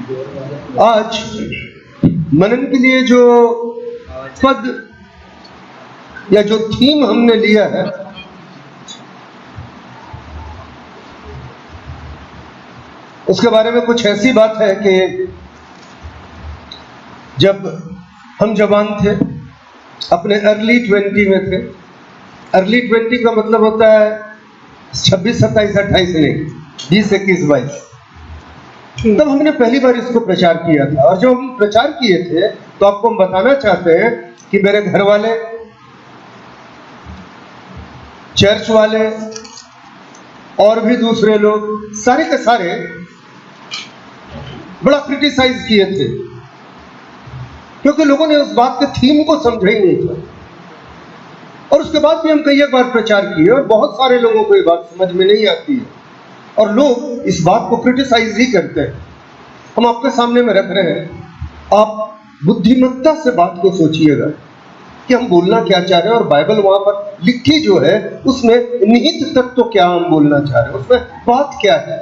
आज मनन के लिए जो पद या जो थीम हमने लिया है, उसके बारे में कुछ ऐसी बात है कि जब हम जवान थे, अपने अर्ली 20 में थे। अर्ली 20 का मतलब होता है 26, 27, 28 नहीं, 20, 21, 22। तब हमने पहली बार इसको प्रचार किया था। और जब हम प्रचार किए थे तो आपको हम बताना चाहते हैं कि मेरे घर वाले, चर्च वाले और भी दूसरे लोग, सारे के सारे बड़ा क्रिटिसाइज किए थे, क्योंकि लोगों ने उस बात के थीम को समझा ही नहीं था। और उसके बाद भी हम कई बार प्रचार किए और बहुत सारे लोगों को ये बात समझ में नहीं आती है और लोग इस बात को क्रिटिसाइज ही करते हैं। हम आपके सामने में रख रहे हैं, आप बुद्धिमत्ता से बात को सोचिएगा कि हम बोलना क्या चाह रहे हैं और बाइबल वहां पर लिखी जो है उसमें निहित तत्व क्या हम बोलना चाह रहे हैं, उसमें बात क्या है।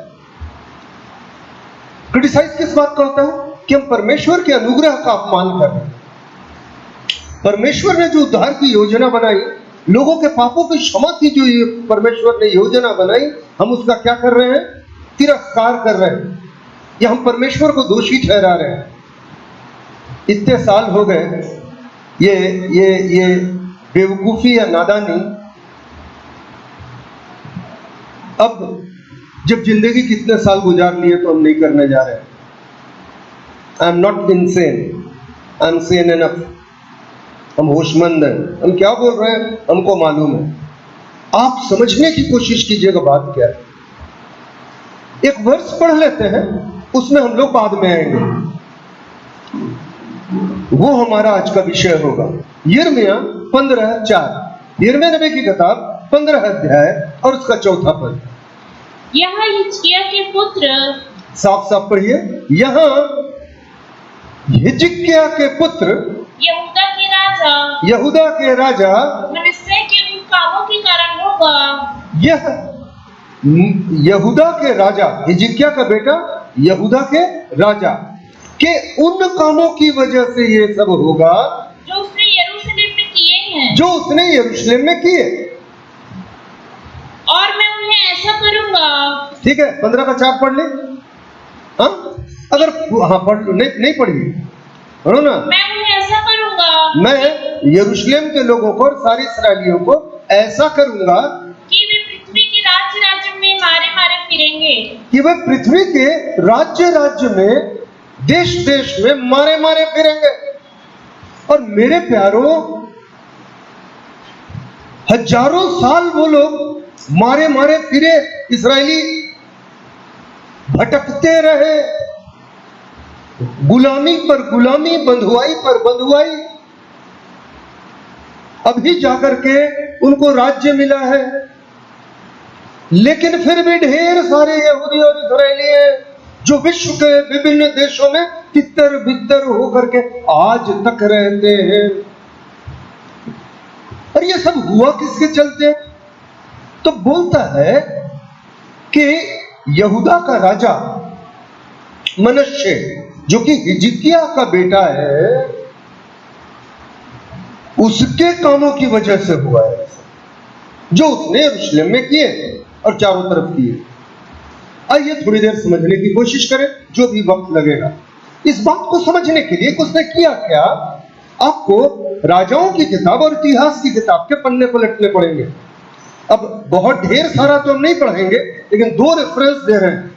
क्रिटिसाइज किस बात का होता है कि हम परमेश्वर के अनुग्रह का अपमान कर रहे हैं। परमेश्वर ने जो उद्धार की योजना बनाई, लोगों के पापों की क्षमा की जो परमेश्वर ने योजना बनाई, हम उसका क्या कर रहे हैं? तिरस्कार कर रहे हैं, या हम परमेश्वर को दोषी ठहरा रहे हैं। इतने साल हो गए ये बेवकूफी या नादानी। अब जब जिंदगी कितने साल गुजार लिए तो हम नहीं करने जा रहे हैं। I am not insane, I am Sen enough. हम होशमंद हैं। हम क्या बोल रहे हैं हमको मालूम है। आप समझने की कोशिश कीजिएगा बात क्या है। एक वर्ष पढ़ लेते हैं, उसमें हम लोग बाद में आएंगे। वो हमारा आज का विषय होगा। यिर्मयाह 15:4, यिर्मयाह नबी की किताब 15 अध्याय और उसका 4था पद। यहाँ हिजकिय्याह के पुत्र, साफ साफ पढ़िए, यहाँ हिजकिय्याह के पुत्र, यहूदा के राजा मनश्शे के उन कामों के कारण होगा। यह यहूदा के राजा, हिजकिय्याह का बेटा यहूदा के राजा के उन कामों की वजह से ये सब होगा जो उसने यरूशलेम में किए हैं, जो उसने यरूशलेम में किए। और मैं उन्हें ऐसा करूंगा। ठीक है, 15:4 पढ़ ले। हाँ, अगर हाँ पढ़, नहीं पढ़िए, पढ़ो ना। मैं उन्हें ऐसा करूंगा, मैं यरूशलेम के लोगों को और सारे इस्राएलियों को ऐसा करूंगा कि वे पृथ्वी के राज्य राज्य में मारे मारे फिरेंगे, कि वे पृथ्वी के राज्य राज्य में, देश देश में मारे मारे फिरेंगे। और मेरे प्यारों, हजारों साल वो लोग मारे मारे फिरे, इस्राएली भटकते रहे, गुलामी पर गुलामी, बंधुआई पर बंधुआई। अभी जाकर के उनको राज्य मिला है, लेकिन फिर भी ढेर सारे यहूदी और इस्राएली हैं जो विश्व के विभिन्न देशों में तितर बितर होकर के आज तक रहते हैं। और ये सब हुआ किसके चलते? तो बोलता है कि यहूदा का राजा मनश्शे, जो कि हिजकिय्याह का बेटा है, उसके कामों की वजह से हुआ है, जो उसने यरूशलेम में किए और चारों तरफ किए। आइए थोड़ी देर समझने की कोशिश करें, जो भी वक्त लगेगा। इस बात को समझने के लिए उसने किया क्या, आपको राजाओं की किताब और इतिहास की किताब के पन्ने पलटने पड़ेंगे। अब बहुत ढेर सारा तो हम नहीं पढ़ेंगे, लेकिन 2 रेफरेंस दे रहे हैं।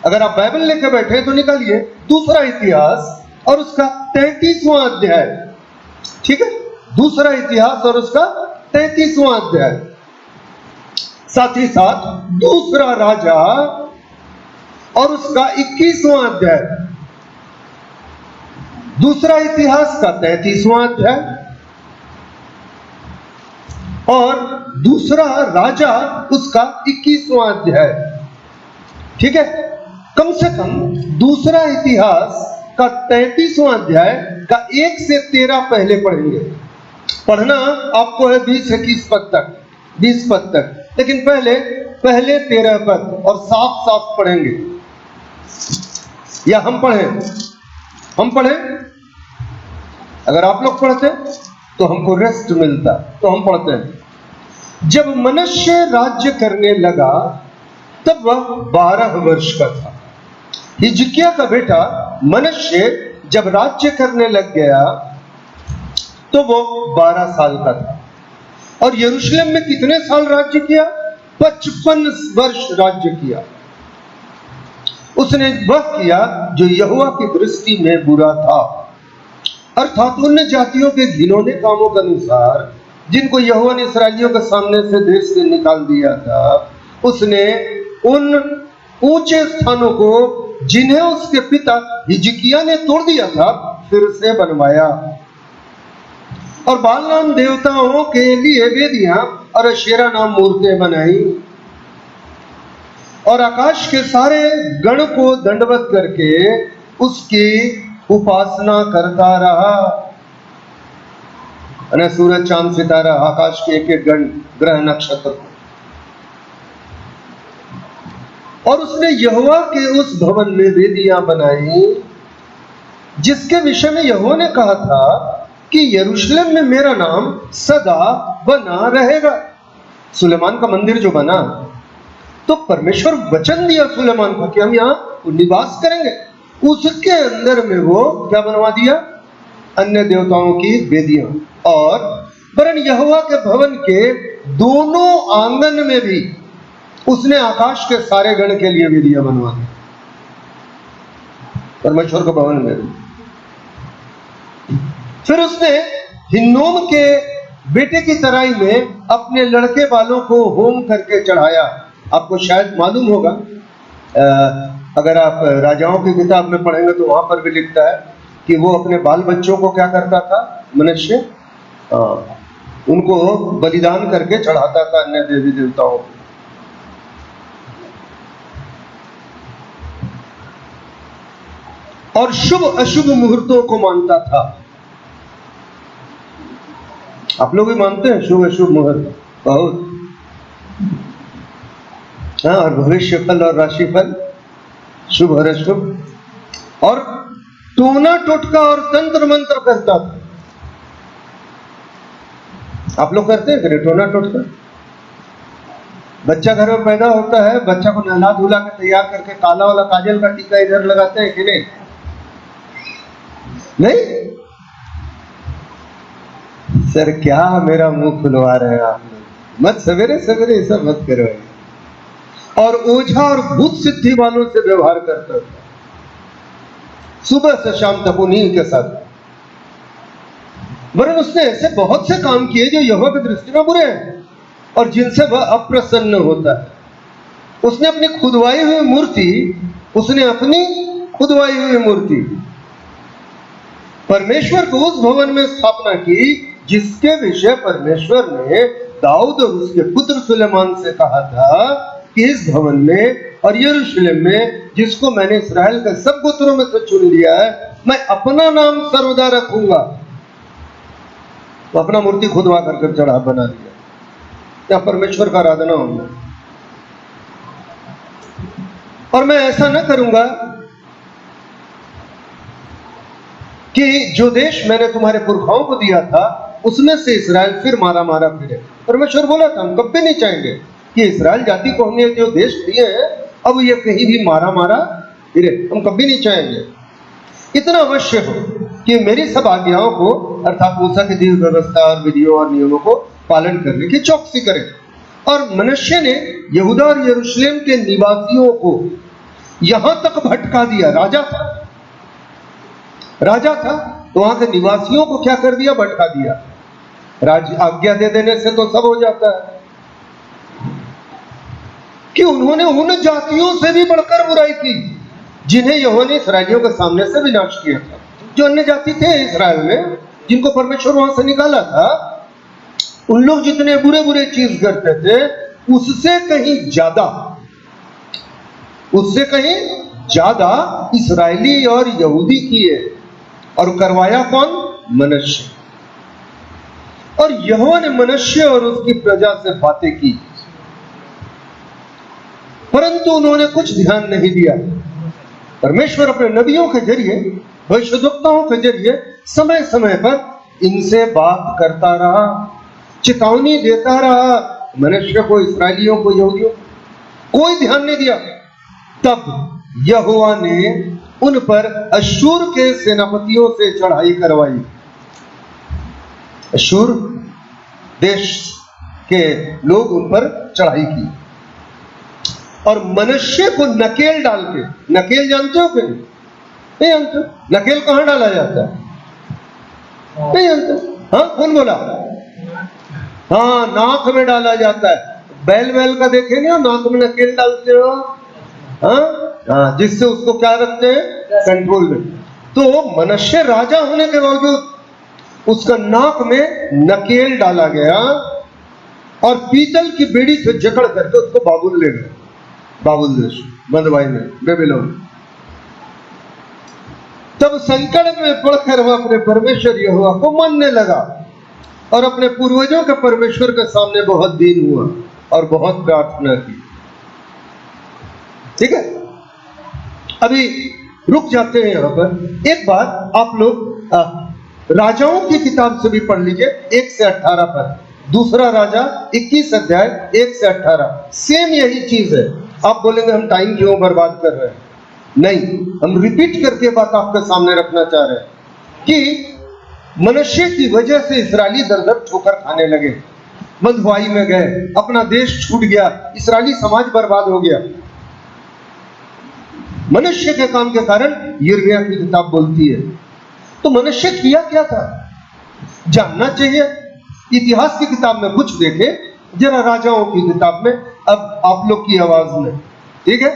अगर आप बाइबल लेके बैठे हैं तो निकालिए दूसरा इतिहास और उसका 33वां अध्याय। ठीक है, दूसरा इतिहास और उसका 33वां अध्याय, साथ ही साथ दूसरा राजा और उसका 21वां अध्याय, दूसरा इतिहास का 33वां अध्याय और दूसरा राजा उसका 21वां अध्याय। ठीक है, कम से कम दूसरा इतिहास का 33वां अध्याय का 1 से 13 पहले पढ़ेंगे। पढ़ना आपको है 20-21 पद तक, 20 पद तक, लेकिन पहले 13 पद और साफ साफ पढ़ेंगे। या हम पढ़े, अगर आप लोग पढ़ते तो हमको रेस्ट मिलता, तो हम पढ़ते हैं। जब मनुष्य राज्य करने लगा तब वह 12 वर्ष का था। हिजकिय्याह का बेटा मनुष्य जब राज्य करने लग गया तो वो 12 साल का था। और यरूशलेम में कितने साल राज्य किया? 55 वर्ष राज्य किया। उसने वह किया जो यहोवा की दृष्टि में बुरा था, अर्थात उन जातियों के घिनौने कामों के अनुसार जिनको यहोवा ने इस्राएलियों के सामने से देश से निकाल दिया था। उसने उन ऊंचे स्थानों को जिन्हें उसके पिता हिजकिय्याह ने तोड़ दिया था फिर से बनवाया, और बाल नाम देवताओं के लिए वेदियां और अशेरा नाम मूर्तें बनाई, और आकाश के सारे गण को दंडवत करके उसकी उपासना करता रहा। અને सूरज चांद सितारा आकाश के एक एक गण ग्रह नक्षत्र, और उसने यहोवा के उस भवन में वेदियां बनाई जिसके विषय में यहोवा ने कहा था कि यरूशलेम में मेरा नाम सदा बना रहेगा। सुलेमान का मंदिर जो बना तो परमेश्वर वचन दिया सुलेमान को कि हम यहाँ निवास करेंगे। उसके अंदर में वो क्या बनवा दिया? अन्य देवताओं की वेदियां। और वरन यहोवा के भवन के दोनों आंगन में भी उसने आकाश के सारे गण के लिए वेदियां बनवा दी, परमेश्वर के भवन में भी। फिर उसने हिन्नोम के बेटे की तराई में अपने लड़के बालों को होम करके चढ़ाया। आपको शायद मालूम होगा, अगर आप राजाओं की किताब में पढ़ेंगे तो वहां पर भी लिखता है कि वो अपने बाल बच्चों को क्या करता था मनुष्य, उनको बलिदान करके चढ़ाता था अन्य देवी देवताओं को। और शुभ अशुभ मुहूर्तों को मानता था। आप लोग भी मानते हैं शुभ अशुभ मुहूर्त बहुत? हाँ, और भविष्य फल और राशि फल, शुभ और अशुभ। और टोना टोटका और तंत्र मंत्र करता था। आप लोग करते हैं टोना टोटका? बच्चा घर में पैदा होता है, बच्चा को नहला धुला के तैयार करके काला वाला काजल का टीका इधर लगाते हैं कि नहीं? नहीं? सर क्या मेरा मुंह खुलवा रहे हैं आप लोग? मत सवेरे सवेरे ऐसा मत करो। और ओझा और भूत सिद्धि वालों से व्यवहार करता था, सुबह से शाम तक उन्हीं के साथ। वरन उसने ऐसे बहुत से काम किए जो यहोवा की दृष्टि में बुरे हैं और जिनसे वह अप्रसन्न होता है। उसने अपनी खुदवाई हुई मूर्ति परमेश्वर को उस भवन में स्थापना की जिसके विषय परमेश्वर ने दाऊद और उसके पुत्र सुलेमान से कहा था कि इस भवन में और यरूशलेम में जिसको मैंने इस्राएल के सब गोत्रों में से चुन लिया है, मैं अपना नाम सर्वदा रखूंगा। तो अपना मूर्ति खुदवा कर चढ़ा बना दिया। क्या परमेश्वर का आराधना होगा? और मैं ऐसा न करूंगा कि जो देश मैंने तुम्हारे पुरखाओं को दिया था उसमें से इस्राएल फिर मारा फिरे। परमेश्वर बोला था हम कभी नहीं चाहेंगे कि इस्राएल जाति को हमने जो देश दिए हैं अब ये कहीं भी मारा फिरे, हम कभी नहीं चाहेंगे। इतना अवश्य हो कि मेरी सब आज्ञाओं को अर्थात मूसा की दी हुई व्यवस्था और विधियों और नियमों को पालन करने की चौकसी करें। और मनुष्य ने यहूदा और यरूशलेम के निवासियों को यहां तक भटका दिया। राजा था तो वहां के निवासियों को क्या कर दिया? भटका दिया। आज्ञा दे देने से तो सब हो जाता है कि उन्होंने उन जातियों से भी बढ़कर बुराई की जिन्हें यहोवा ने इस्राएलियों के सामने से विनाश किया था। जो अन्य जाति थे इस्राएल में जिनको परमेश्वर वहां से निकाला था, उन लोग जितने बुरे बुरे चीज करते थे उससे कहीं ज्यादा इस्राएली और यहूदी किए। और करवाया कौन? मनुष्य। और यहोवा ने मनुष्य और उसकी प्रजा से बातें की परंतु उन्होंने कुछ ध्यान नहीं दिया। परमेश्वर अपने नबियों के जरिए, भविष्यद्वक्ताओं के जरिए समय समय पर इनसे बात करता रहा, चेतावनी देता रहा। मनुष्य को, इस्राएलियों को, यहूदियों को कोई ध्यान नहीं दिया। तब यहोवा ने उन पर अश्शूर के सेनापतियों से चढ़ाई करवाई। अश्शूर देश के लोग उन पर चढ़ाई की और मनुष्य को नकेल डाल के, नकेल जानते हो कि नहीं जानते? नकेल कहां डाला जाता है? नहीं जानते? हाँ, कौन बोला? हाँ, नाक में डाला जाता है। बैल का देखे ना, नाक में नकेल डालते हो। हाँ, जिससे उसको क्या रखते हैं? कंट्रोल में। तो मनुष्य राजा होने के बावजूद उसका नाक में नकेल डाला गया और पीतल की बेड़ी से जकड़ करके उसको बाबुल ले गए, बाबुल देश, बंदवाई में, बेबीलोन। तब संकट में पड़कर वह अपने परमेश्वर यहोवा को मानने लगा और अपने पूर्वजों के परमेश्वर के सामने बहुत दीन हुआ और बहुत प्रार्थना की। ठीक है, अभी रुक जाते हैं यहां पर। एक बात आप लोग राजाओं की किताब से भी पढ़ लीजिए, 1 से 18 पर। दूसरा राजा 21 अध्याय 1 से 18। सेम यही चीज है। आप बोलेंगे हम टाइम क्यों बर्बाद कर रहे हैं? नहीं, हम रिपीट करके बात आपके सामने रखना चाह रहे हैं कि मनुष्य की वजह से इस्राएली दर दर ठोकर खाने लगे, बंधुआई में गए, अपना देश छूट गया, इस्राएली समाज बर्बाद हो गया। मनुष्य के काम के कारण यिर्मयाह की किताब बोलती है। तो मनुष्य किया क्या था? जानना चाहिए। इतिहास की किताब में कुछ देखे, जरा राजाओं की किताब में, अब आप लोग की आवाज में। ठीक है,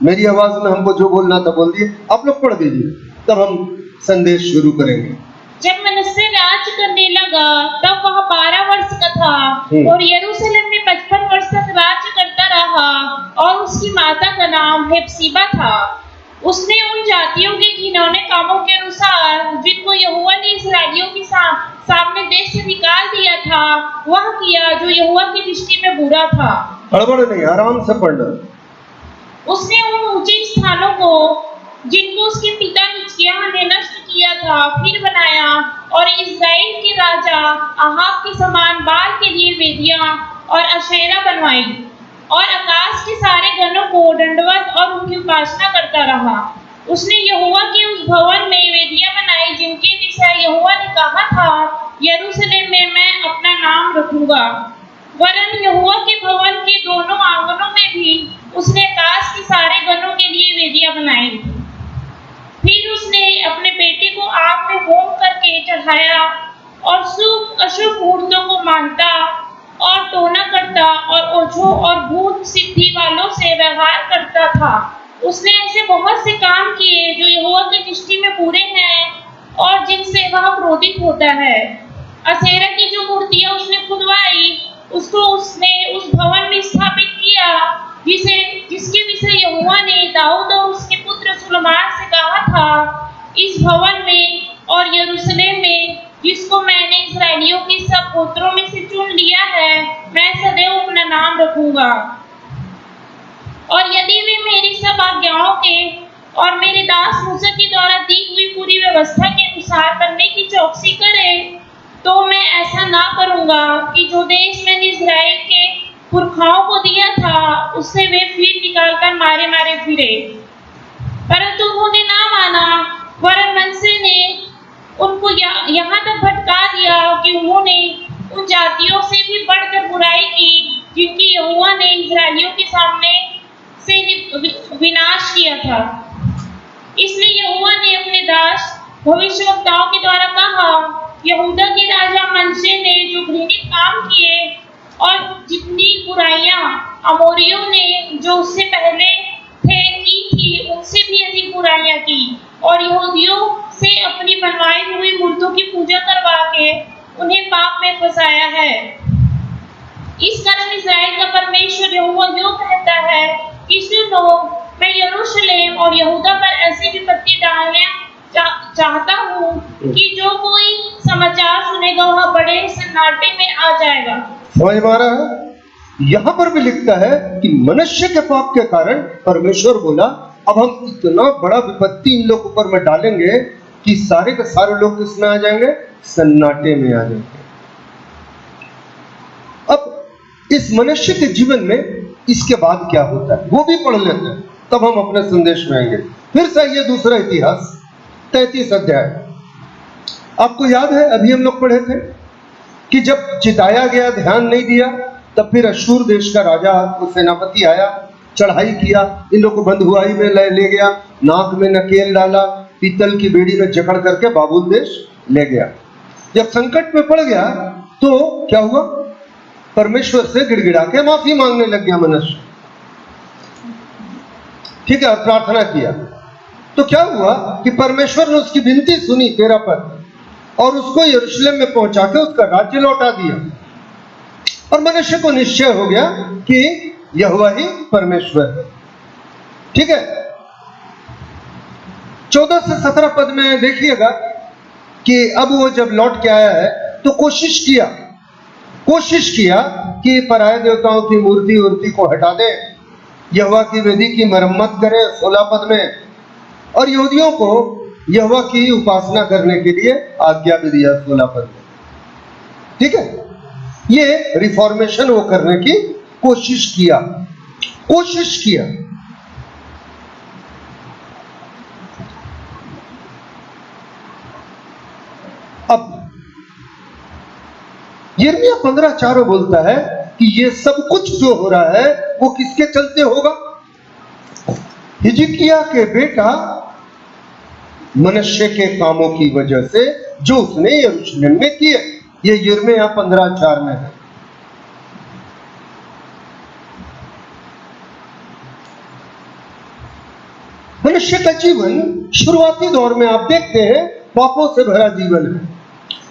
मेरी आवाज में हमको जो बोलना था बोल दिए, आप लोग पढ़ दीजिए, तब हम संदेश शुरू करेंगे। जब मनुष्य राज करने लगा तब वह 12 वर्ष का था और यरूशलेम में 55 वर्ष तक राज्य करता रहा और उसकी माता का नाम हेप्सीबा था। उसने उन जातियों के घिनौने कामों के अनुसार जिनको यहोवा ने इस्राएलियों के सामने देश से निकाल दिया था, वह किया जो यहोवा की दृष्टि में बुरा था। हड़बड़ नहीं, आराम से पढ़ना। उसने उन ऊंचे स्थानों को जिनको उसके पिता हिजकिय्याह ने नष्ट किया था फिर बनाया और इस्राएल के राजा अहाब के समान बाल के लिए वेदियां और अशेरा बनवाई और आकाश के सारे गणों को दंडवत और उनकी उपासना करता रहा। उसने यहोवा के उस भवन में वेदियां बनाई जिनके विषय यहोवा ने कहा था, यरूशलेम में मैं अपना नाम रखूंगा। वरन यहोवा के भवन के दोनों आंगनों में भी उसने आकाश के सारे गणों के लिए वेदियां बनाई। फिर उसने अपने बेटे को आग में होम करके चढ़ाया और शुभ अशुभ मुहूर्तों को मानता और टोना करता और ओझों और भूत सिद्धि वालों से व्यवहार करता था। उसने ऐसे बहुत से काम किए जो यहोवा की दृष्टि में बुरे हैं और जिनसे वह क्रोधित होता है। अशेरा की जो मूर्तियां उसने खुदवाई, उसको उसने उस भवन में स्थापित किया जिसके विषय यहोवा ने दाऊद और उसके पुत्र सुलेमान से कहा था, इस भवन में और यरूशलेम में जिसको मैंने इस्राएलियों के सब गोत्रों में से चुन लिया है, मैं सदैव अपना नाम रखूंगा। और यदि वे मेरी सब आज्ञाओं के और मेरे दास मूसा के द्वारा दी हुई पूरी व्यवस्था के अनुसार करने की चौकसी करें, तो मैं ऐसा ना करूंगा कि जो देश मैंने इस्राएल के पुरखाओं को दिया था उससे वे फिर निकालकर मारे मारे फिरे। परंतु उन्होंने ना माना, वरन मनसे ने उनको यहाँ तक भटका दिया कि उन्होंने उन जातियों से भी बढ़कर बुराई की जिनकी यहोवा ने इस्राएलियों के सामने से विनाश किया था। इसलिए यहोवा ने अपने दास भविष्यवक्ताओं के द्वारा कहा, यहूदा के राजा मनसे ने जो घृणित काम किए और जितनी बुराइयां अमोरियों ने जो उससे पहले थे की थी, उनसे भी अधिक बुराइयां की और यहूदियों से अपनी बनवाई हुई मूर्तों की पूजा करवा के उन्हें पाप में फंसाया है। इस कारण इस्राएल का परमेश्वर यहोवा यूं कहता है कि सुनो, मैं यरूशलेम और यहूदा पर ऐसी विपत्ति डालने चाहता हूँ कि जो कोई समाचार सुनेगा वह बड़े सन्नाटे में आ जाएगा। समझ में आ रहा है? यहां पर भी लिखता है कि मनुष्य के पाप के कारण परमेश्वर बोला अब हम इतना बड़ा विपत्ति इन लोगों पर में डालेंगे कि सारे के सारे लोग किसमें आ जाएंगे, सन्नाटे में आ जाएंगे। अब इस मनुष्य के जीवन में इसके बाद क्या होता है वो भी पढ़ लेते हैं, तब हम अपने संदेश में आएंगे। फिर से ये दूसरा इतिहास 33 अध्याय। आपको याद है अभी हम लोग पढ़े थे कि जब चिताया गया, ध्यान नहीं दिया, तब फिर अशूर देश का राजा को सेनापति आया, चढ़ाई किया, इन लोग को बंधुआई में ले गया, नाक में नकेल डाला, पीतल की बेड़ी में जकड़ करके बाबुल देश ले गया। जब संकट में पड़ गया तो क्या हुआ, परमेश्वर से गिड़गिड़ा के माफी मांगने लग गया मनुष्य, ठीक है, और प्रार्थना किया। तो क्या हुआ कि परमेश्वर ने उसकी विनती सुनी 13 पद, और उसको यरूशलेम में पहुंचा के उसका राज्य लौटा दिया। और मनुष्य को निश्चय हो गया कि यहोवा ही परमेश्वर है, ठीक है। 14 से 17 पद में देखिएगा कि अब वो जब लौट के आया है तो कोशिश किया कि पराये देवताओं की मूर्ति को हटा दे, यहोवा की वेदी की मरम्मत करे 16 पद में, और यहूदियों को यहोवा की उपासना करने के लिए आज्ञा भी दिया 16 पद में, ठीक है। ये रिफॉर्मेशन वो करने की कोशिश किया। अब यिर्मयाह 15:4 बोलता है कि ये सब कुछ जो हो रहा है वो किसके चलते होगा, हिजकिय्याह के बेटा मनुष्य के कामों की वजह से जो उसने यरूशलेम में किए। ये यिर्मयाह 15:4 में है। मनुष्य का जीवन शुरुआती दौर में आप देखते हैं पापों से भरा जीवन है,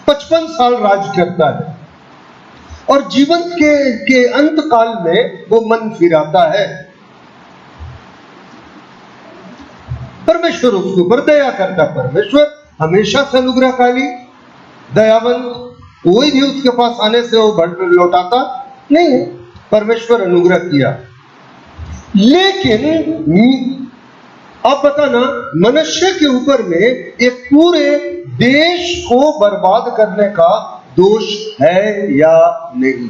55 साल राज करता है, और जीवन के अंत काल में वो मन फिराता है। परमेश्वर उसके ऊपर दया करता। परमेश्वर हमेशा से अनुग्रहकारी, दयावंत, कोई भी उसके पास आने से वो लौटाता नहीं है। परमेश्वर अनुग्रह किया, लेकिन आप बताना मनुष्य के ऊपर में एक पूरे देश को बर्बाद करने का दोष है या नहीं।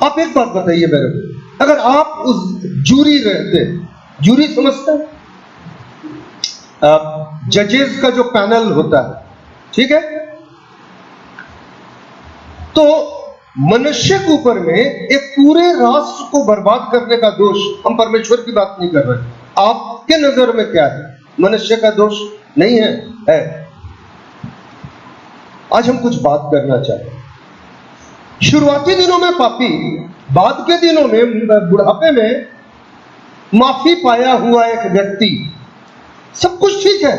आप एक बात बताइए मेरे को, अगर आप उस जूरी रहते, जूरी समझते हैं, जजेस का जो पैनल होता है, ठीक है, तो मनुष्य के ऊपर में एक पूरे राष्ट्र को बर्बाद करने का दोष, हम परमेश्वर की बात नहीं कर रहे, आपके नजर में क्या है, मनुष्य का दोष नहीं है। आज हम कुछ बात करना चाहते हैं। शुरुआती दिनों में पापी, बाद के दिनों में बुढ़ापे में माफी पाया हुआ एक व्यक्ति, सब कुछ ठीक है,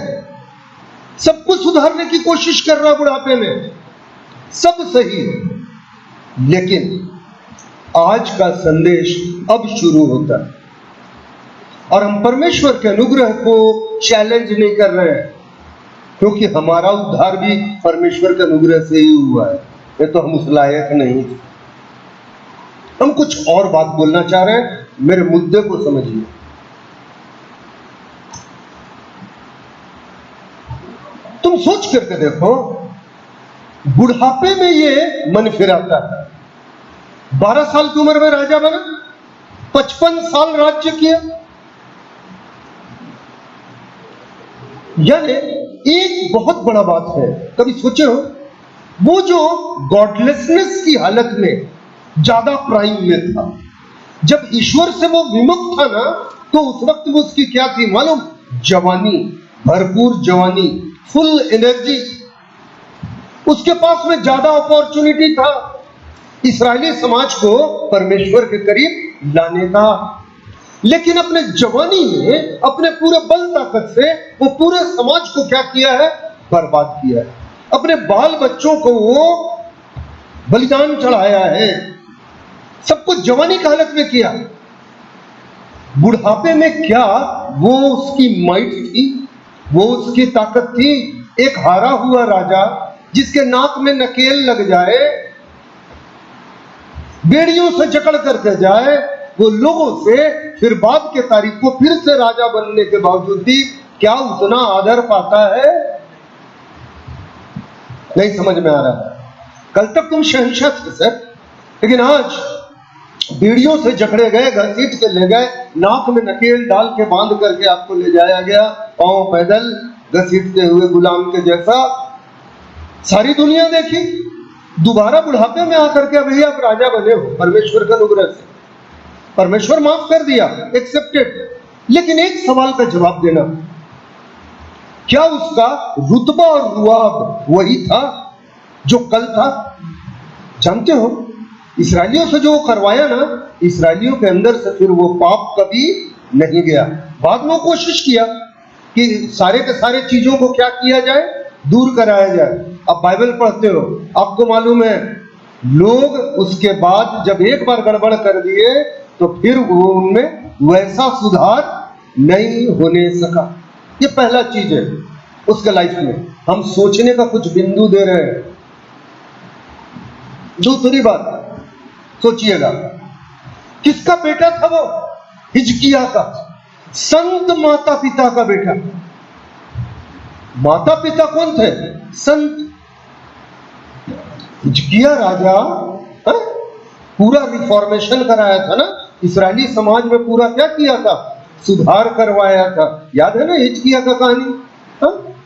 सब कुछ सुधारने की कोशिश कर रहा बुढ़ापे में, सब सही है, लेकिन आज का संदेश अब शुरू होता है और हम परमेश्वर के अनुग्रह को चैलेंज नहीं कर रहे हैं, क्योंकि हमारा उद्धार भी परमेश्वर के अनुग्रह से ही हुआ है। ये तो हम उस लायक नहीं, हम कुछ और बात बोलना चाह रहे हैं। मेरे मुद्दे को समझिए। तुम सोच करके देखो, बुढ़ापे में ये मन फिराता है। 12 साल की उम्र में राजा बना, 55 साल राज्य किया, यानी एक बहुत बड़ा बात है। कभी सोचे हो, वो जो गॉडलेसनेस की हालत में ज्यादा प्राइम में था, जब ईश्वर से वो विमुक्त था ना, तो उस वक्त वो उसकी क्या थी मालूम, जवानी, भरपूर जवानी, फुल एनर्जी, उसके पास में ज्यादा अपॉर्चुनिटी था इस्राएली समाज को परमेश्वर के करीब लाने का। लेकिन अपने जवानी में, अपने पूरे बल ताकत से वो पूरे समाज को क्या किया है, बर्बाद किया है। अपने बाल बच्चों को वो बलिदान चढ़ाया है, सब कुछ जवानी की हालत में किया। बुढ़ापे में क्या वो उसकी माइट थी, वो उसकी ताकत थी। एक हारा हुआ राजा जिसके नाक में नकेल लग जाए, बेड़ियों से जकड़ करके जाए, वो लोगों से फिर बाद के तारीख को फिर से राजा बनने के बावजूद भी क्या उतना आदर पाता है? नहीं समझ में आ रहा है। कल तक तुम शहंशाह थे सर, लेकिन आज बीड़ियों से जकड़े गए, घसीट के ले गए, नाक में नकेल डाल के बांध करके आपको ले जाया गया, पांव पैदल घसीटते हुए गुलाम के जैसा। सारी दुनिया देखी, दोबारा बुढ़ापे में आकर के अभी आप राजा बने हो परमेश्वर के अनुग्रह से। परमेश्वर माफ कर दिया, एक्सेप्टेड। लेकिन एक सवाल का जवाब देना, क्या उसका रुतबा और रुआब वही था जो कल था? जानते हो, इस्राएलियों से जो करवाया ना, इस्राएलियों के अंदर से फिर वो पाप कभी नहीं गया। बाद में कोशिश किया कि सारे के सारे चीजों को क्या किया जाए, दूर कराया जाए। अब बाइबल पढ़ते हो, आपको मालूम है लोग उसके बाद जब एक बार गड़बड़ कर दिए तो फिर वो उनमें वैसा सुधार नहीं होने सका। ये पहला चीज है उसके लाइफ में। हम सोचने का कुछ बिंदु दे रहे हैं। दूसरी बात सोचिएगा, किसका बेटा था वो? हिजकिया का, संत माता पिता का बेटा। माता पिता कौन थे? संत। हिजकिया राजा पूरा रिफॉर्मेशन कराया था ना, इस्राएली समाज में पूरा क्या किया था? सुधार करवाया था। याद है ना हिजकिया का कहानी?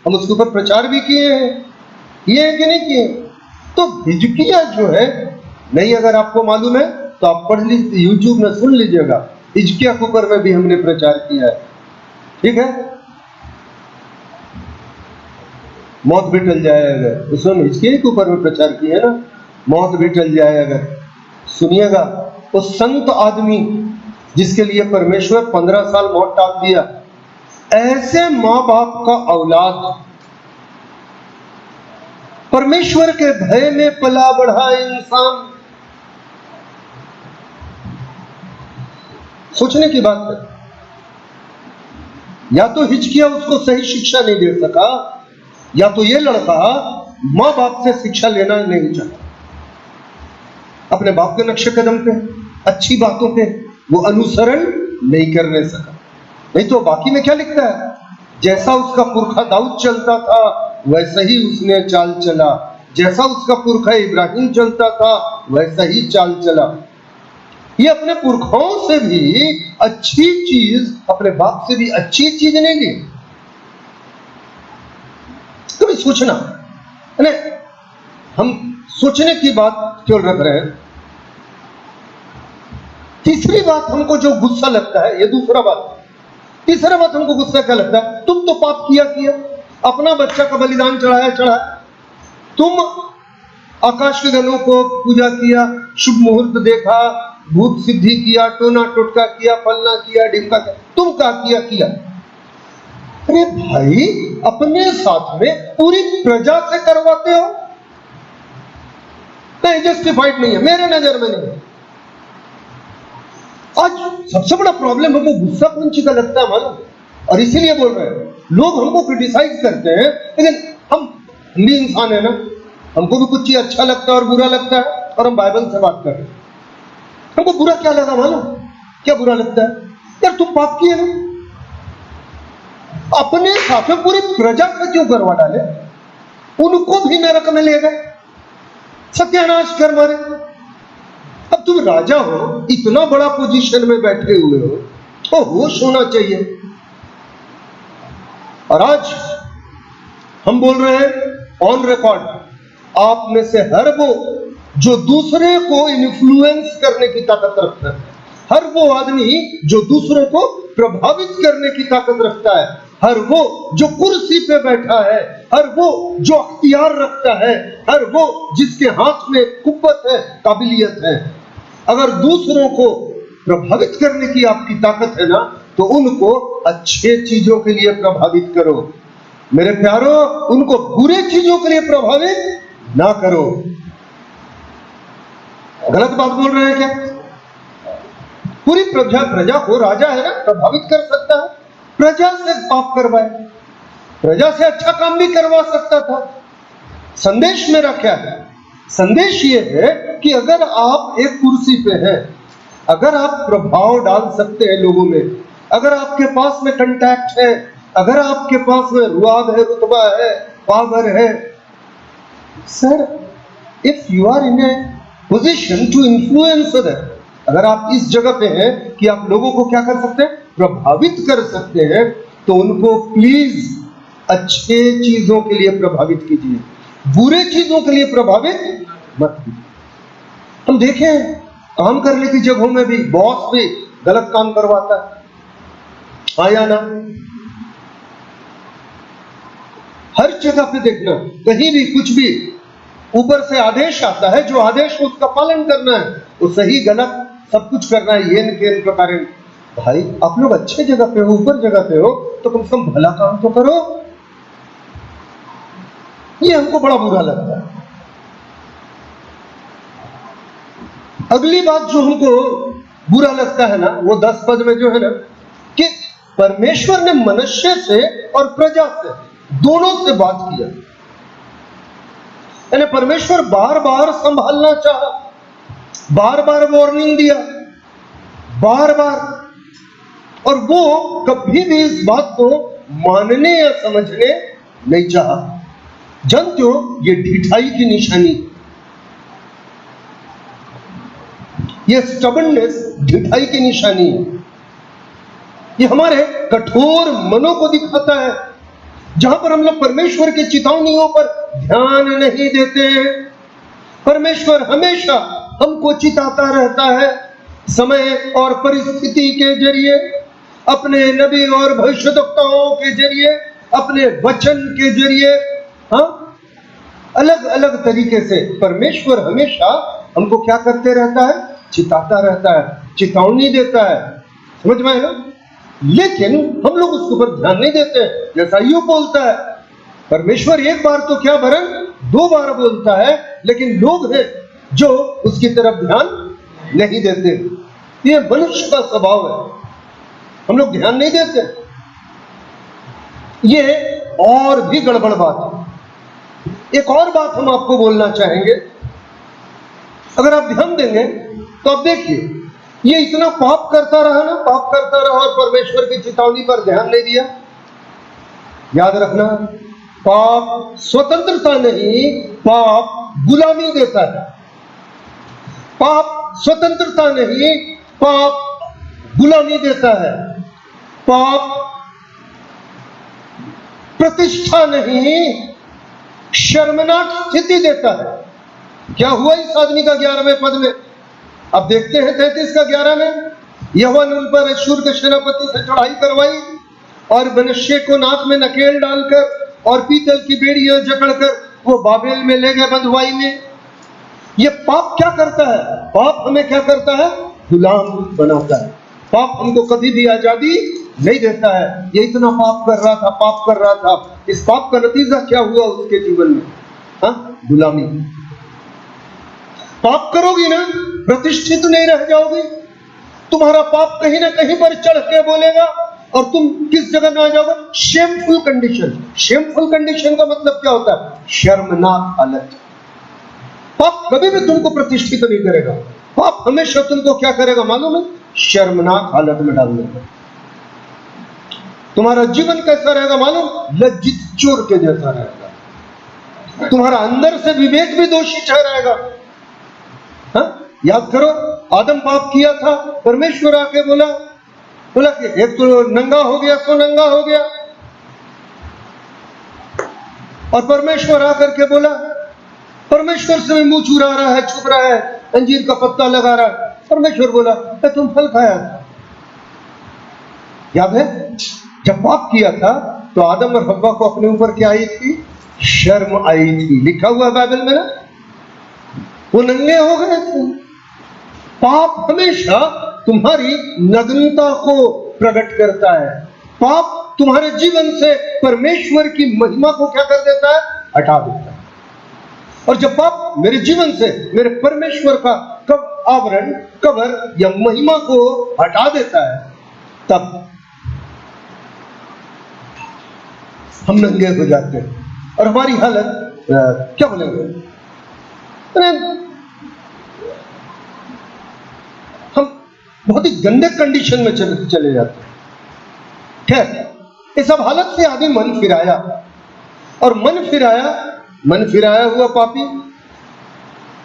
हम उसके ऊपर प्रचार भी किए हैं, किए कि नहीं किए? तो हिजकिया जो है, नहीं अगर आपको मालूम है तो आप पढ़ लीजिए, यूट्यूब में सुन लीजिएगा। हिजकिया के ऊपर में भी हमने प्रचार किया है, ठीक है? मौत भी टल जाए अगर, उसमें हिजकिया के ऊपर में प्रचार किया है ना, मौत भी टल जाए अगर। सुनिएगा, वो संत आदमी जिसके लिए परमेश्वर 15 साल मौत टाल दिया, ऐसे मां बाप का औलाद, परमेश्वर के भय में पला बढ़ा इंसान। सोचने की बात है। या तो हिजकिया उसको सही शिक्षा नहीं दे सका, या तो ये लड़का मां बाप से शिक्षा लेना नहीं चाहता। अपने बाप के नक्शे कदम पे, अच्छी बातों पे वो अनुसरण नहीं करने सका। नहीं तो बाकी में क्या लिखता है? जैसा उसका पुरखा दाऊद चलता था वैसा ही उसने चाल चला, जैसा उसका पुरखा इब्राहिम चलता था वैसा ही चाल चला। ये अपने पुरखाओं से भी अच्छी चीज, अपने बाप से भी अच्छी चीज नहीं ली। कभी सोचना, हम सोचने की बात क्यों रख रहे हैं? तीसरी बात हमको जो गुस्सा लगता है, ये दूसरा बात। तीसरा बात हमको गुस्सा क्या लगता है? तुम तो पाप किया, अपना बच्चा का बलिदान चढ़ाया, तुम आकाश के गणों को पूजा किया, शुभ मुहूर्त देखा, भूत सिद्धि किया, टोना टोटका किया, फलना किया, ढिमका किया, तुम क्या किया? अरे भाई, अपने साथ में पूरी प्रजा से करवाते हो। नहीं, जस्टिफाइड नहीं है, मेरे नजर में नहीं है। आज सबसे बड़ा प्रॉब्लम हमको गुस्सा कौन सी का लगता है मालूम? और इसीलिए बोल रहे हैं, लोग हमको क्रिटिसाइज करते हैं, लेकिन हम भी इंसान है ना, हमको भी कुछ चीज अच्छा लगता है और बुरा लगता है, और हम बाइबल से बात कर रहे हैं। हमको बुरा क्या लगा मालूम? क्या बुरा लगता है? यार तुम पाप किए ना, अपने साथ में पूरी प्रजा से क्यों करवा डाले? उनको भी नरक में ले गए, सत्यानाश कर मारे। अब तुम राजा हो, इतना बड़ा पोजीशन में बैठे हुए हो, तो होश होना चाहिए। और आज हम बोल रहे हैं ऑन रिकॉर्ड, आप में से हर वो जो दूसरे को इन्फ्लुएंस करने की ताकत रखता है, हर वो आदमी जो दूसरों को प्रभावित करने की ताकत रखता है, हर वो जो कुर्सी पे बैठा है, हर वो जो अख्तियार रखता है, हर वो जिसके हाथ में कुव्वत है, काबिलियत है, अगर दूसरों को प्रभावित करने की आपकी ताकत है ना, तो उनको अच्छे चीजों के लिए प्रभावित करो। मेरे प्यारो, उनको बुरे चीजों के लिए प्रभावित ना करो। गलत बात बोल रहे हैं क्या? पूरी प्रजा को राजा है ना, प्रभावित कर सकता है, प्रजा से पाप करवाए, प्रजा से अच्छा काम भी करवा सकता था। संदेश मेरा क्या है? संदेश ये है कि अगर आप एक कुर्सी पे हैं, अगर आप प्रभाव डाल सकते हैं लोगों में, अगर आपके पास में कंटैक्ट है, अगर आपके पास में रुआब है, रुतबा है, पावर है, sir, if you are in a position to influence other, अगर आप इस जगह पे हैं कि आप लोगों को क्या कर सकते हैं, प्रभावित कर सकते हैं, तो उनको प्लीज अच्छे चीजों के लिए प्रभावित कीजिए, बुरे चीजों के लिए प्रभावित मत कीजिए। हम देखें काम करने की जगहों में भी बॉस भी गलत काम करवाता है, आया ना, हर जगह पे देखना, कहीं भी कुछ भी ऊपर से आदेश आता है, जो आदेश को उसका पालन करना है, वो सही गलत सब कुछ करना है, ये के प्रकार। भाई आप लोग अच्छे जगह पे हो, ऊपर जगह पे हो, तो कम से कम भला काम तो करो। ये हमको बड़ा बुरा लगता है। अगली बात जो हमको बुरा लगता है ना, वो 10 पद में जो है ना, कि परमेश्वर ने मनुष्य से और प्रजा से दोनों से बात किया, यानी परमेश्वर बार बार संभालना चाहा, बार बार वार्निंग दिया, बार बार, और वो कभी भी इस बात को मानने या समझने नहीं चाहा। जानते हो, ये ढिठाई की निशानी, ये स्टबर्ननेस ढिठाई की निशानी है। ये हमारे कठोर मनों को दिखाता है, जहां पर हम लोग परमेश्वर की चेतावनियों पर ध्यान नहीं देते हैं। परमेश्वर हमेशा हमको चिताता रहता है, समय और परिस्थिति के जरिए, अपने नबी और भविष्यद्वक्ताओं के जरिए, अपने वचन के जरिए, हाँ, अलग अलग तरीके से परमेश्वर हमेशा हमको क्या करते रहता है, चिताता रहता है, चितावनी देता है। समझ में आया? लेकिन हम लोग उसके ऊपर ध्यान नहीं देते। जैसा यूं बोलता है, परमेश्वर एक बार तो क्या वरन 2 बार बोलता है, लेकिन लोग हैं जो उसकी तरफ ध्यान नहीं देते। ये मनुष्य का स्वभाव है, हम लोग ध्यान नहीं देते। ये और भी गड़बड़ बात है। एक और बात हम आपको बोलना चाहेंगे, अगर आप ध्यान देंगे तो आप देखिए, ये इतना पाप करता रहा ना, पाप करता रहा और परमेश्वर की चेतावनी पर ध्यान नहीं दिया। याद रखना, पाप स्वतंत्रता नहीं, पाप गुलामी देता है। पाप स्वतंत्रता नहीं, पाप गुलामी देता है। पाप प्रतिष्ठा नहीं, शर्मनाक स्थिति देता है। क्या हुआ इस आदमी का 11वें पद में? अब देखते हैं 33 का 11 में, यहोवा ने उन पर अश्शूर के सेनापति से चढ़ाई करवाई और मनुष्य को नाक में नकेल डालकर और पीतल की बेड़ियां जकड़कर वो बाबेल में ले गए बंधुआई में। ये पाप क्या करता है? पाप हमें क्या करता है? गुलाम बनाता है। पाप हमको कभी भी आजादी नहीं देता है। ये इतना पाप कर रहा था, पाप कर रहा था, इस पाप का नतीजा क्या हुआ उसके जीवन में? हाँ, गुलामी। पाप करोगी ना, प्रतिष्ठित नहीं रह जाओगी। तुम्हारा पाप कहीं ना कहीं पर चढ़ के बोलेगा और तुम किस जगह में आ जाओगे? Shameful condition. शेमफुल कंडीशन का मतलब क्या होता है? शर्मनाक हालत। पाप कभी भी तुमको प्रतिष्ठित नहीं करेगा। पाप हमेशा तुमको क्या करेगा मालूम है? शर्मनाक हालत में डाल देगा। तुम्हारा जीवन कैसा रहेगा मालूम? लज्जित चोर के जैसा रहेगा। तुम्हारा अंदर से विवेक भी दोषी ठहराएगा। हाँ? याद करो, आदम पाप किया था, परमेश्वर आके बोला कि एक तो नंगा हो गया सो नंगा हो गया, और परमेश्वर आकर के बोला, परमेश्वर से मुंह चुरा रहा है, छुप रहा है, अंजीर का पत्ता लगा रहा है। परमेश्वर बोला तुम फल खाया था। याद है, जब पाप किया था तो आदम और हव्वा को अपने ऊपर क्या आई थी? शर्म आई थी। लिखा हुआ बाइबल में ना, वो नंगे हो गए थे। पाप हमेशा तुम्हारी नग्नता को प्रकट करता है। पाप तुम्हारे जीवन से परमेश्वर की महिमा को क्या कर देता है? हटा देता है। और जब पाप मेरे जीवन से मेरे परमेश्वर का आवरण, कवर या महिमा को हटा देता है, तब हम नंगे हो जाते हैं और हमारी हालत क्या बोलेंगे? हम बहुत ही गंदे कंडीशन में चले जाते हैं। खैर, इस सब हालत से आदमी मन फिराया, और मन फिराया हुआ पापी,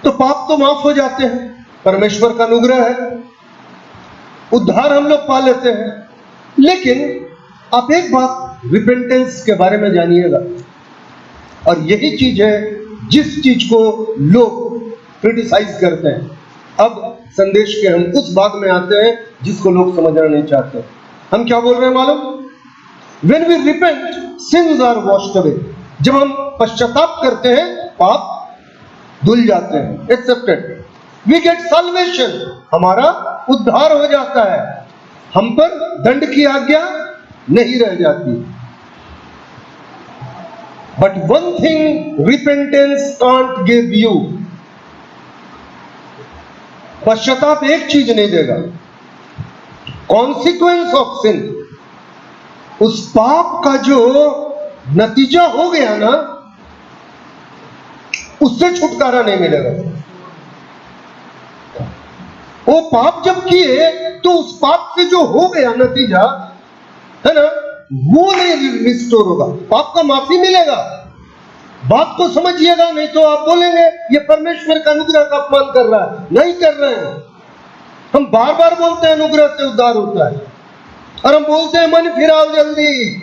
तो पाप तो माफ हो जाते हैं, परमेश्वर का अनुग्रह है, उद्धार हम लोग पा लेते हैं। लेकिन आप एक बात रिपेंटेंस के बारे में जानिएगा, और यही चीज है जिस चीज को लोग क्रिटिसाइज करते हैं। अब संदेश के हम उस बात में आते हैं जिसको लोग समझना नहीं चाहते। हम क्या बोल रहे हैं मालूम? When we repent, sins are washed away. जब हम पश्चाताप करते हैं, पाप धुल जाते हैं, एक्सेप्टेड। We get salvation, हमारा उद्धार हो जाता है, हम पर दंड की आज्ञा नहीं रह जाती। But one thing repentance can't give you, पश्चाताप एक चीज नहीं देगा, कॉन्सिक्वेंस ऑफ सिन, उस पाप का जो नतीजा हो गया ना, उससे छुटकारा नहीं मिलेगा। वो पाप जब किए तो उस पाप से जो हो गया नतीजा है ना, वो नहीं रिस्टोर होगा। पाप का माफी मिलेगा, बात को समझिएगा, नहीं तो आप बोलेंगे ये परमेश्वर का अनुग्रह का अपमान कर रहा है। नहीं कर रहे हैं, हम बार बार बोलते हैं अनुग्रह से उद्धार होता है, और हम बोलते हैं मन फिराओ जल्दी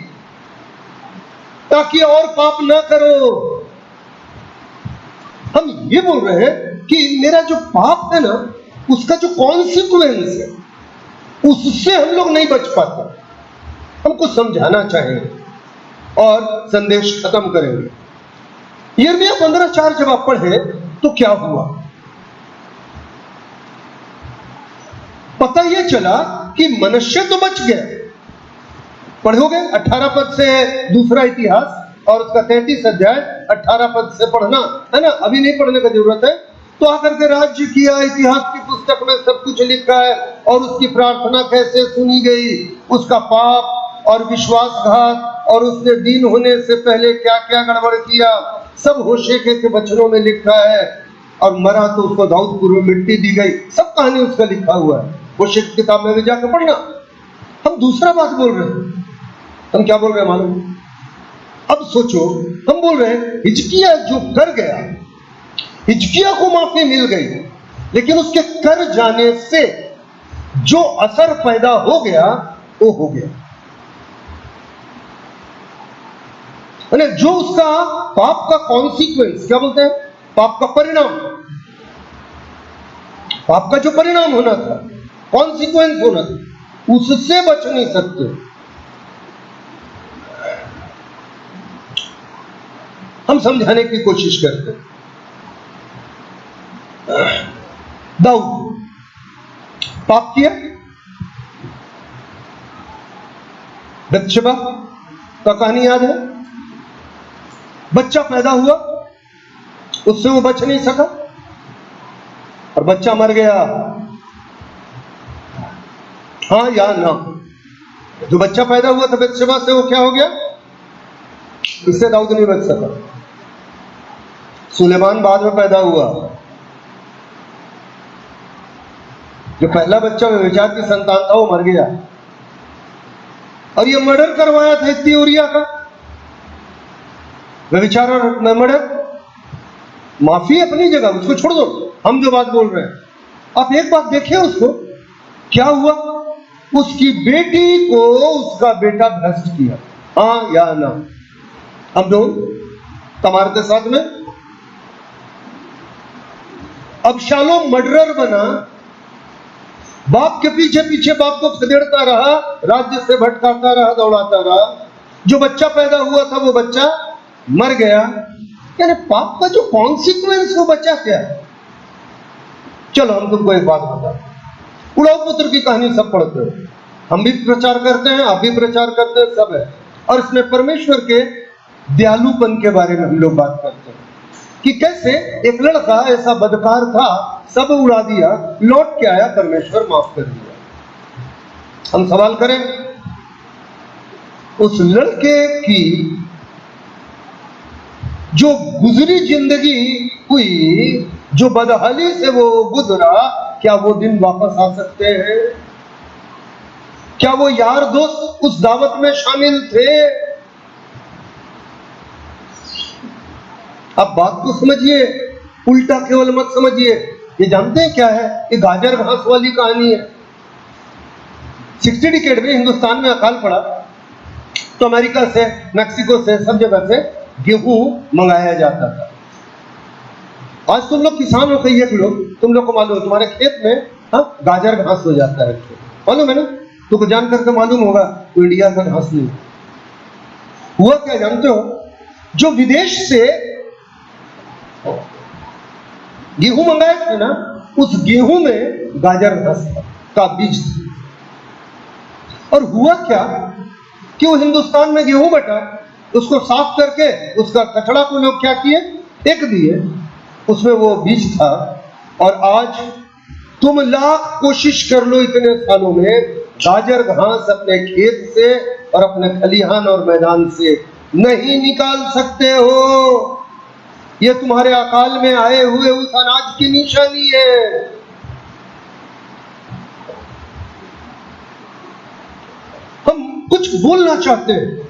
ताकि और पाप ना करो। हम ये बोल रहे हैं कि मेरा जो पाप है ना, उसका जो कॉन्सिक्वेंस है, उससे हम लोग नहीं बच पाते। हमको समझाना चाहेंगे और संदेश खत्म करेंगे। यिर्मयाह 15:4 जब आप पढ़े तो क्या हुआ? पता यह चला कि मनुष्य तो बच गए। पढ़ोगे 18 पद से दूसरा इतिहास और उसका 33 अध्याय 18 पद से पढ़ना है ना, अभी नहीं पढ़ने की जरूरत है। तो आकर के राज्य किया, इतिहास की पुस्तक में सब कुछ लिखा है, और उसकी प्रार्थना कैसे सुनी गई, उसका पाप और विश्वासघात, और उसने दीन होने से पहले क्या क्या गड़बड़ किया, सब होशे के वचनों में लिखा है। और मरा तो उसको दाऊदपुर में मिट्टी दी गई, सब कहानी उसका लिखा हुआ है। होशे की किताब में भी जाकर पढ़ना। हम दूसरा बात बोल रहे हैं, हम क्या बोल रहे हैं मालूम? अब सोचो, हम बोल रहे हैं हिजकिय्याह जो कर गया, हिजकिय्याह को माफी मिल गई, लेकिन उसके कर जाने से जो असर पैदा हो गया वो हो गया। जो उसका पाप का कॉन्सिक्वेंस, क्या बोलते हैं, पाप का परिणाम, पाप का जो परिणाम होना था, कॉन्सिक्वेंस होना था, उससे बच नहीं सकते। हम समझाने की कोशिश करते हैं। दाऊद पाप किया, बत्शेबा का कहानी याद है, बच्चा पैदा हुआ, उससे वो बच नहीं सका और बच्चा मर गया। हाँ या ना? जो बच्चा पैदा हुआ था बत्शेबा से, वो क्या हो गया? इससे दाऊद नहीं बच सका। सुलेमान बाद में पैदा हुआ। जो पहला बच्चा व्यभिचार की संतान था वो मर गया, और ये मर्डर करवाया था इतनी उरिया का, व्यभिचार और मर्डर। माफी अपनी जगह, उसको छोड़ दो। हम जो बात बोल रहे हैं, आप एक बात देखिए, उसको क्या हुआ? उसकी बेटी को उसका बेटा भ्रष्ट किया। हाँ या ना? हम दोनों तमार के साथ में अबशालोम मर्डरर बना, बाप के पीछे पीछे बाप को खदेड़ता रहा, राज्य से भटकाता रहा, दौड़ाता रहा। जो बच्चा पैदा हुआ था वो बच्चा मर गया। यानी पाप का जो कॉन्सिक्वेंस वो बचा क्या है? चलो हम तुमको एक बात बता, उड़ाऊ पुत्र की कहानी सब पढ़ते हो, हम भी प्रचार करते हैं, आप भी प्रचार करते हैं, सब है। और इसमें परमेश्वर के दयालुपन के बारे में हम लोग बात करते हैं कि कैसे एक लड़का ऐसा बदकार था, सब उड़ा दिया, लौट के आया, परमेश्वर माफ कर दिया। हम सवाल करें, उस लड़के की जो गुजरी जिंदगी हुई, जो बदहाली से वो गुजरा, क्या वो दिन वापस आ सकते हैं? क्या वो यार दोस्त उस दावत में शामिल थे? अब बात को समझिए, उल्टा केवल मत समझिए। ये जानते हैं क्या है? ये गाजर घास वाली कहानी है। 60 डिकेड में हिंदुस्तान में अकाल पड़ा तो अमेरिका से, मैक्सिको से, सब जगह से गेहूं मंगाया जाता था। आज तुम लोग किसान हो, कई एक लोग, तुम लोग को मालूम है तुम्हारे खेत में गाजर घास हो जाता है, मालूम है ना? तुमको जान करके मालूम होगा तो इंडिया का घास नहीं हुआ। क्या जानते हो? जो विदेश से गेहूं मंगाए थे ना, उस गेहूं में गाजर घास का बीज था। और हुआ क्या कि वो हिंदुस्तान में गेहूं बटा, उसको साफ करके उसका कचड़ा को लोग क्या किए, फेंक दिए, उसमें वो बीज था। और आज तुम लाख कोशिश कर लो इतने सालों में, गाजर घास अपने खेत से और अपने खलिहान और मैदान से नहीं निकाल सकते हो। ये तुम्हारे अकाल में आए हुए उस अनाज की निशानी है। हम कुछ बोलना चाहते हैं,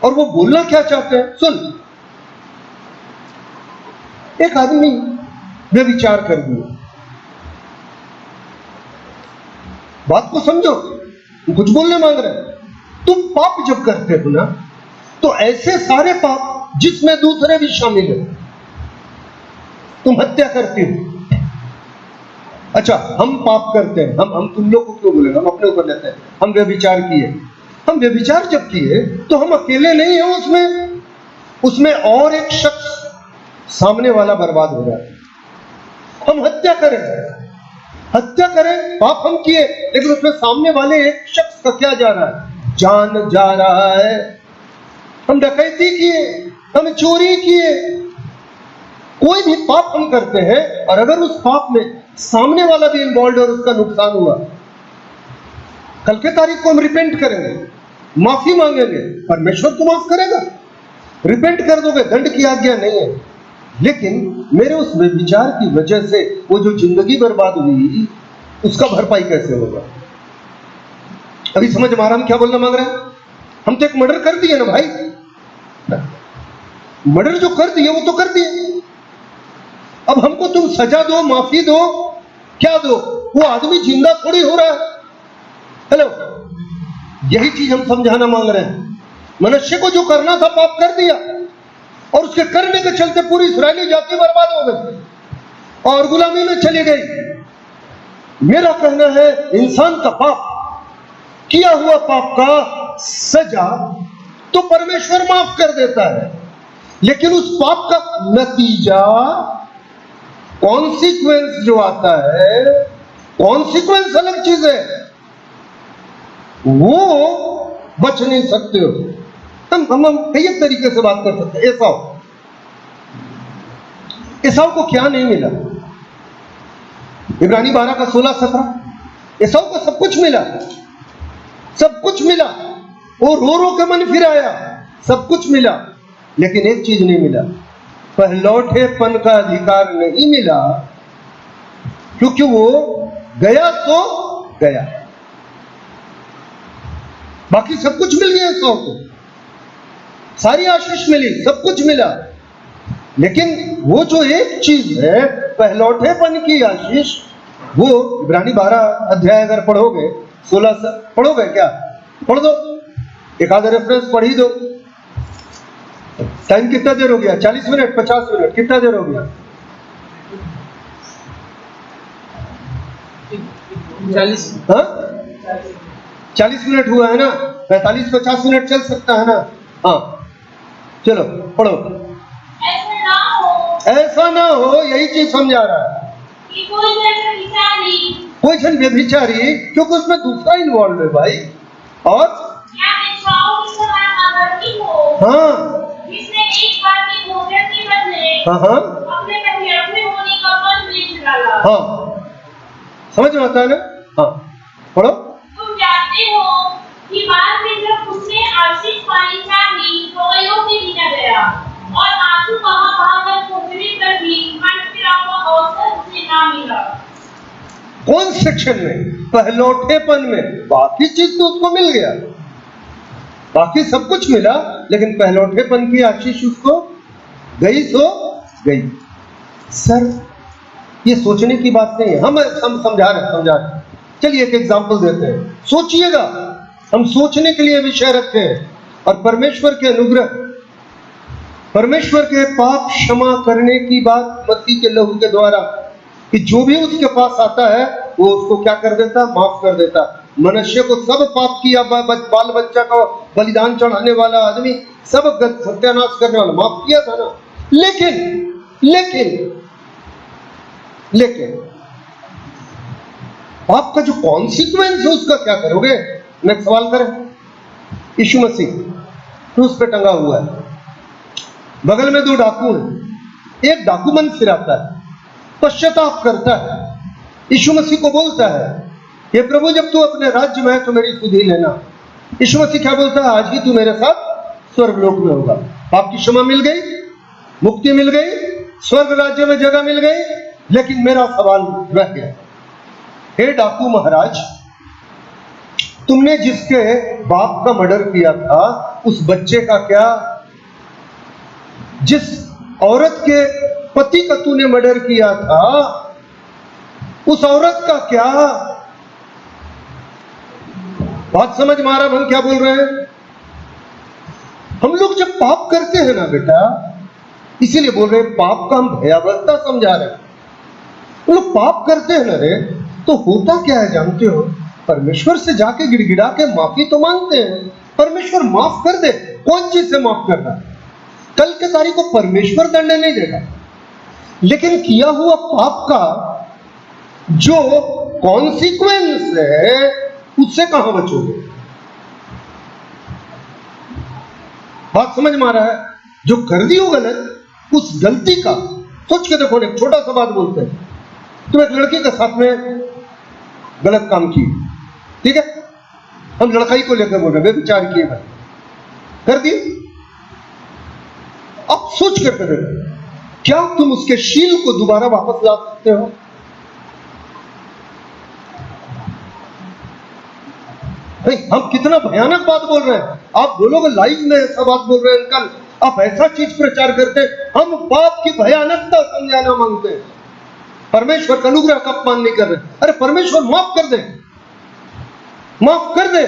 और वो बोलना क्या चाहते हैं? सुन, एक आदमी व्यभिचार कर दिया, बात को समझो, कुछ बोलने मांग रहे हैं। तुम पाप जब करते हो ना, तो ऐसे सारे पाप जिसमें दूसरे भी शामिल है। तुम हत्या करते हो, अच्छा हम पाप करते हैं, हम तुम लोग को क्यों बोलेंगे, हम अपने ऊपर लेते हैं। हम व्यभिचार किए, हम व्यभिचार जब किए तो हम अकेले नहीं हैं उसमें और एक शख्स सामने वाला बर्बाद हो रहा है। हम हत्या करें, पाप हम किए, लेकिन उसमें सामने वाले एक शख्स का क्या जा रहा है, जान जा रहा है। हम डकैती किए, हम चोरी किए, कोई भी पाप हम करते हैं, और अगर उस पाप में सामने वाला भी इन्वॉल्व और उसका नुकसान हुआ, कल के तारीख को हम रिपेंट करेंगे, माफी मांगेंगे, परमेश्वर को माफ करेगा। रिपेंट कर दोगे, दंड की आज्ञा नहीं है। लेकिन मेरे उस व्यभिचार की वजह से वो जो जिंदगी बर्बाद हुई, उसका भरपाई कैसे होगा? अभी समझ में आ रहा हम क्या बोलना मांग रहे हैं? हम तो एक मर्डर कर दिए ना भाई, मर्डर जो कर दिए वो तो कर दिए। अब हमको तुम सजा दो, माफी दो, क्या दो? वो आदमी जिंदा थोड़ी हो रहा है। हेलो, यही चीज हम समझाना मांग रहे हैं। मनुष्य को जो करना था पाप कर दिया, और उसके करने के चलते पूरी इस्राएली जाति बर्बाद हो गई और गुलामी में चली गई। मेरा कहना है, इंसान का पाप, किया हुआ पाप का सजा तो परमेश्वर माफ कर देता है, लेकिन उस पाप का नतीजा, कॉन्सिक्वेंस जो आता है, कॉन्सिक्वेंस अलग चीज है, वो बच नहीं सकते हो। हम कई तरीके से बात कर सकते हैं। एसाव को क्या नहीं मिला? इब्रानी 12 का 16-17, एसाव को सब कुछ मिला, सब कुछ मिला। वो रो रो के मन फिर आया, सब कुछ मिला, लेकिन एक चीज नहीं मिला, पहलौठेपन का अधिकार नहीं मिला, क्योंकि वो गया तो गया। बाकी सब कुछ मिल गया एसाव को, सारी आशीष मिली, सब कुछ मिला, लेकिन वो जो एक चीज है, पहलौठेपन की आशीष, वो इब्रानी 12 अध्याय अगर पढ़ोगे, 16 से पढ़ोगे, क्या पढ़ दो, एक आधा रेफरेंस पढ़ ही दो। टाइम कितना देर हो गया? 40 मिनट, 50 मिनट, कितना देर हो गया? 40 मिनट हुआ है ना, 45-50 मिनट चल सकता है ना? हाँ, चलो पढ़ो। ऐसा ना हो, यही चीज समझा रहा है कि कोई जन व्यभिचारी, क्योंकि उसमें दूसरा इन्वॉल्व है भाई। और हाँ, जिसने एक बार के भोजन के बदले अपने अपने होने का फल बेच डाला। हाँ, समझ में आता है ना? हाँ, पढ़ो। तुम जानते हो कि बाद में जब उसने आशीष पानी चाही, तो अयोग्य गिना गया, और आंसू बहाकर खोखले पर भी मन फिरा हुआ अवसर उसे ना मिला। कौन सेक्शन में? पहलौठेपन में। बाकी चीज तो उसको मिल गया, बाकी सब कुछ मिला, लेकिन पहलौठेपन की आशीष उसको गई सो गई। सर ये सोचने की बात नहीं है, हम समझा रहे। चलिए एक एग्जाम्पल देते हैं, सोचिएगा। हम सोचने के लिए विषय रखते हैं। और परमेश्वर के अनुग्रह, परमेश्वर के पाप क्षमा करने की बात मसीह के लहू के द्वारा, कि जो भी उसके पास आता है वो उसको क्या कर देता, माफ कर देता। मनुष्य को सब पाप किया, बाल बच्चा का बलिदान चढ़ाने वाला आदमी, सब सत्यानाश करने वाला, माफ किया था ना। लेकिन आपका जो कॉन्सिक्वेंस है उसका क्या करोगे? मैं एक सवाल करें। यीशु मसीह क्रूस पे टंगा हुआ है, बगल में 2 डाकू हैं। एक डाकू मन फिराता है, पश्चाताप करता है, यीशु मसीह को बोलता है, ये प्रभु जब तू अपने राज्य में है तो मेरी सुधि लेना। यीशु मसीह क्या बोलता है? आज ही तू मेरे साथ स्वर्गलोक में होगा। पाप की क्षमा मिल गई, मुक्ति मिल गई, स्वर्ग राज्य में जगह मिल गई। लेकिन मेरा सवाल रह गया, हे डाकू महाराज, तुमने जिसके बाप का मर्डर किया था उस बच्चे का क्या? जिस औरत के पति का तूने मर्डर किया था उस औरत का क्या? बात समझ में आ रहा हम क्या बोल रहे हैं? हम लोग जब पाप करते हैं ना बेटा, इसीलिए बोल रहे हैं पाप का हम भयावहता समझा रहे हैं। हम लोग पाप करते हैं ना रे, तो होता क्या है जानते हो? परमेश्वर से जाके गिड़गिड़ा के माफी तो मांगते हैं, परमेश्वर माफ कर दे। कौन चीज से माफ करना? कल के तारीख को परमेश्वर दंड नहीं देगा, लेकिन किया हुआ पाप का जो कॉन्सिक्वेंस है उससे कहां बचोगे? बात समझ में आ रहा है? जो कर दी हो गलत, उस गलती का सोच के देखो। एक छोटा सा बात बोलते हैं, तुम एक लड़की के साथ में गलत काम किए, ठीक है? हम लड़काई को लेकर बोल रहे हैं, विचार किए भाई, कर दिए। अब सोच कर देखो, क्या तुम उसके शील को दोबारा वापस ला सकते हो? नहीं, हम कितना भयानक बात बोल रहे हैं। आप बोलोगे लाइव में ऐसा बात बोल रहे हैं अंकल, आप ऐसा चीज प्रचार करते हैं। हम पाप की भयानकता समझाना मांगते हैं, परमेश्वर का अनुग्रह का अपमान नहीं कर रहे। अरे परमेश्वर माफ कर दे, माफ कर दे,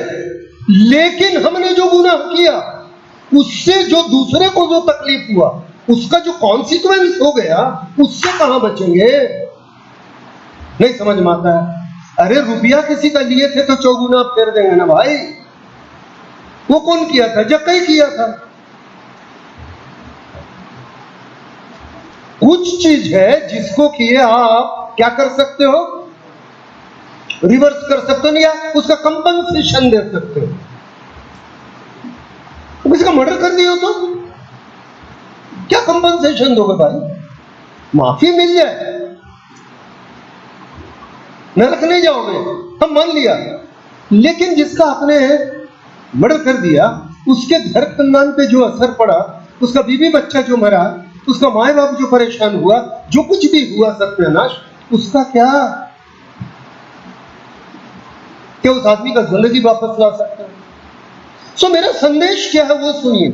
लेकिन हमने जो गुनाह किया उससे जो दूसरे को जो तकलीफ हुआ, उसका जो कॉन्सिक्वेंस हो गया, उससे कहां बचेंगे? नहीं समझ में आता है। अरे रुपया किसी का लिए थे तो 4 गुना फेर देंगे ना भाई। वो कौन किया था? जक्कई किया था। कुछ चीज है जिसको किए आप क्या कर सकते हो? रिवर्स कर सकते हो, नहीं या उसका कंपनसेशन दे सकते हो। किसी का मर्डर कर दिया तो क्या कंपनसेशन दोगे भाई? माफी मिल जाए, नरक नहीं जाओगे, हम मान लिया। लेकिन जिसका आपने मर्डर कर दिया, उसके घर खानदान पे जो असर पड़ा, उसका बीवी बच्चा जो मरा, उसका माए बाप जो परेशान हुआ, जो कुछ भी हुआ सत्यानाश, उसका क्या? क्या उस आदमी का जिंदगी वापस ला सकते हैं? सो मेरा संदेश क्या है वो सुनिए,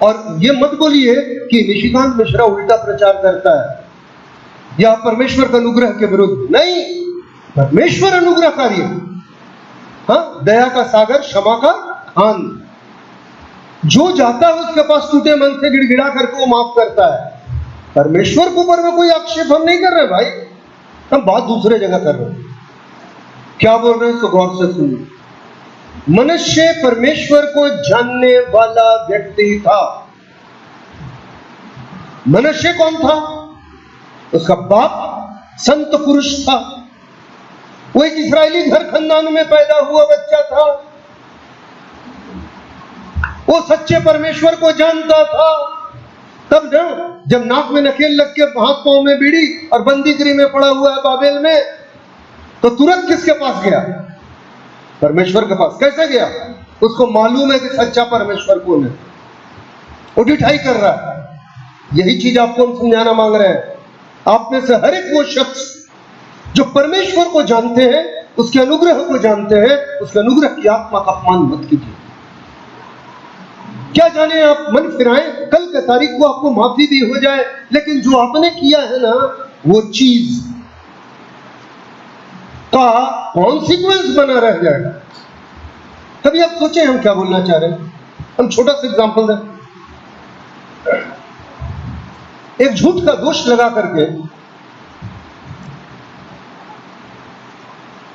और ये मत बोलिए कि निशिकांत मिश्रा उल्टा प्रचार करता है या परमेश्वर का अनुग्रह के विरुद्ध। नहीं, परमेश्वर अनुग्रहकारी है। हाँ, दया का सागर, क्षमा का खान। जो जाता है उसके पास टूटे मन से गिड़गिड़ा करके वो माफ करता है। परमेश्वर के ऊपर में कोई आक्षेप हम नहीं कर रहे भाई, हम बात दूसरे जगह कर रहे हैं। क्या बोल रहे हैं तो गौर से सुनिए। मनुष्य परमेश्वर को जानने वाला व्यक्ति था। मनुष्य कौन था? उसका बाप संत पुरुष था, वो एक इस्राएली घर खानदान में पैदा हुआ बच्चा था, वो सच्चे परमेश्वर को जानता था। तब जब नाक में नकेल लग के हाथ पांव में बीड़ी और बंदीगिरी में पड़ा हुआ है बाबेल में, तो तुरंत किसके पास गया? परमेश्वर के पास। कैसे गया? उसको मालूम है कि सच्चा परमेश्वर कौन है, वो डिठाई कर रहा है। यही चीज आपको हम समझाना मांग रहे हैं। आप में से हर एक वो शख्स जो परमेश्वर को जानते हैं, उसके अनुग्रह को जानते हैं, उसके अनुग्रह की आत्मा का अपमान मत कीजिए। क्या जाने आप मन फिराएं, कल के तारीख को आपको माफी भी हो जाए, लेकिन जो आपने किया है ना, वो चीज का कॉन्सिक्वेंस बना रह जाएगा। कभी आप सोचें हम क्या बोलना चाह रहे हैं। हम छोटा सा एग्जांपल दें। एक झूठ का दोष लगा करके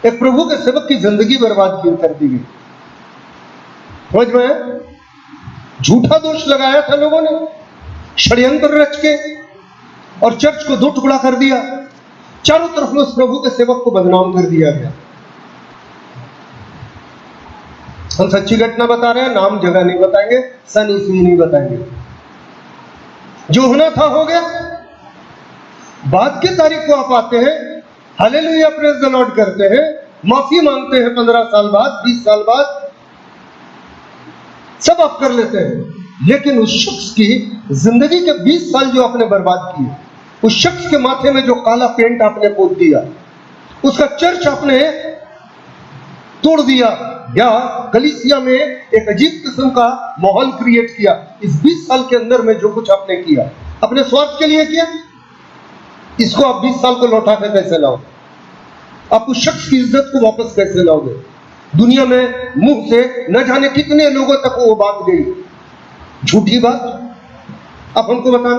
एक प्रभु के सेवक की जिंदगी बर्बाद कर दी गई। समझ में? झूठा दोष लगाया था लोगों ने, षड्यंत्र रच के, और चर्च को दो टुकड़ा कर दिया। चारों तरफ में उस प्रभु के सेवक को बदनाम कर दिया गया। हम सच्ची घटना बता रहे हैं, नाम जगह नहीं बताएंगे, सन ईस्वी नहीं बताएंगे। जो होना था हो गया। बाद की तारीख को आप आते हैं, हालेलुया प्रेज द लॉर्ड करते हैं, माफी मांगते हैं 15 साल बाद, 20 साल बाद, सब आप कर लेते हैं। लेकिन उस शख्स की जिंदगी के 20 साल जो आपने बर्बाद किए, उस शख्स के माथे में जो काला पेंट आपने पोत दिया, उसका चर्च आपने तोड़ दिया, या गलीसिया में एक अजीब किस्म का माहौल क्रिएट किया। इस 20 साल के अंदर में जो कुछ आपने किया, अपने स्वार्थ के लिए किया। इसको आप 20 साल को लौटा के कैसे लाओ? आप उस शख्स की इज्जत को वापस कैसे लाओगे? दुनिया में मुंह से न जाने कितने लोगों तक वो बात गई, झूठी बात। आप हमको बताना,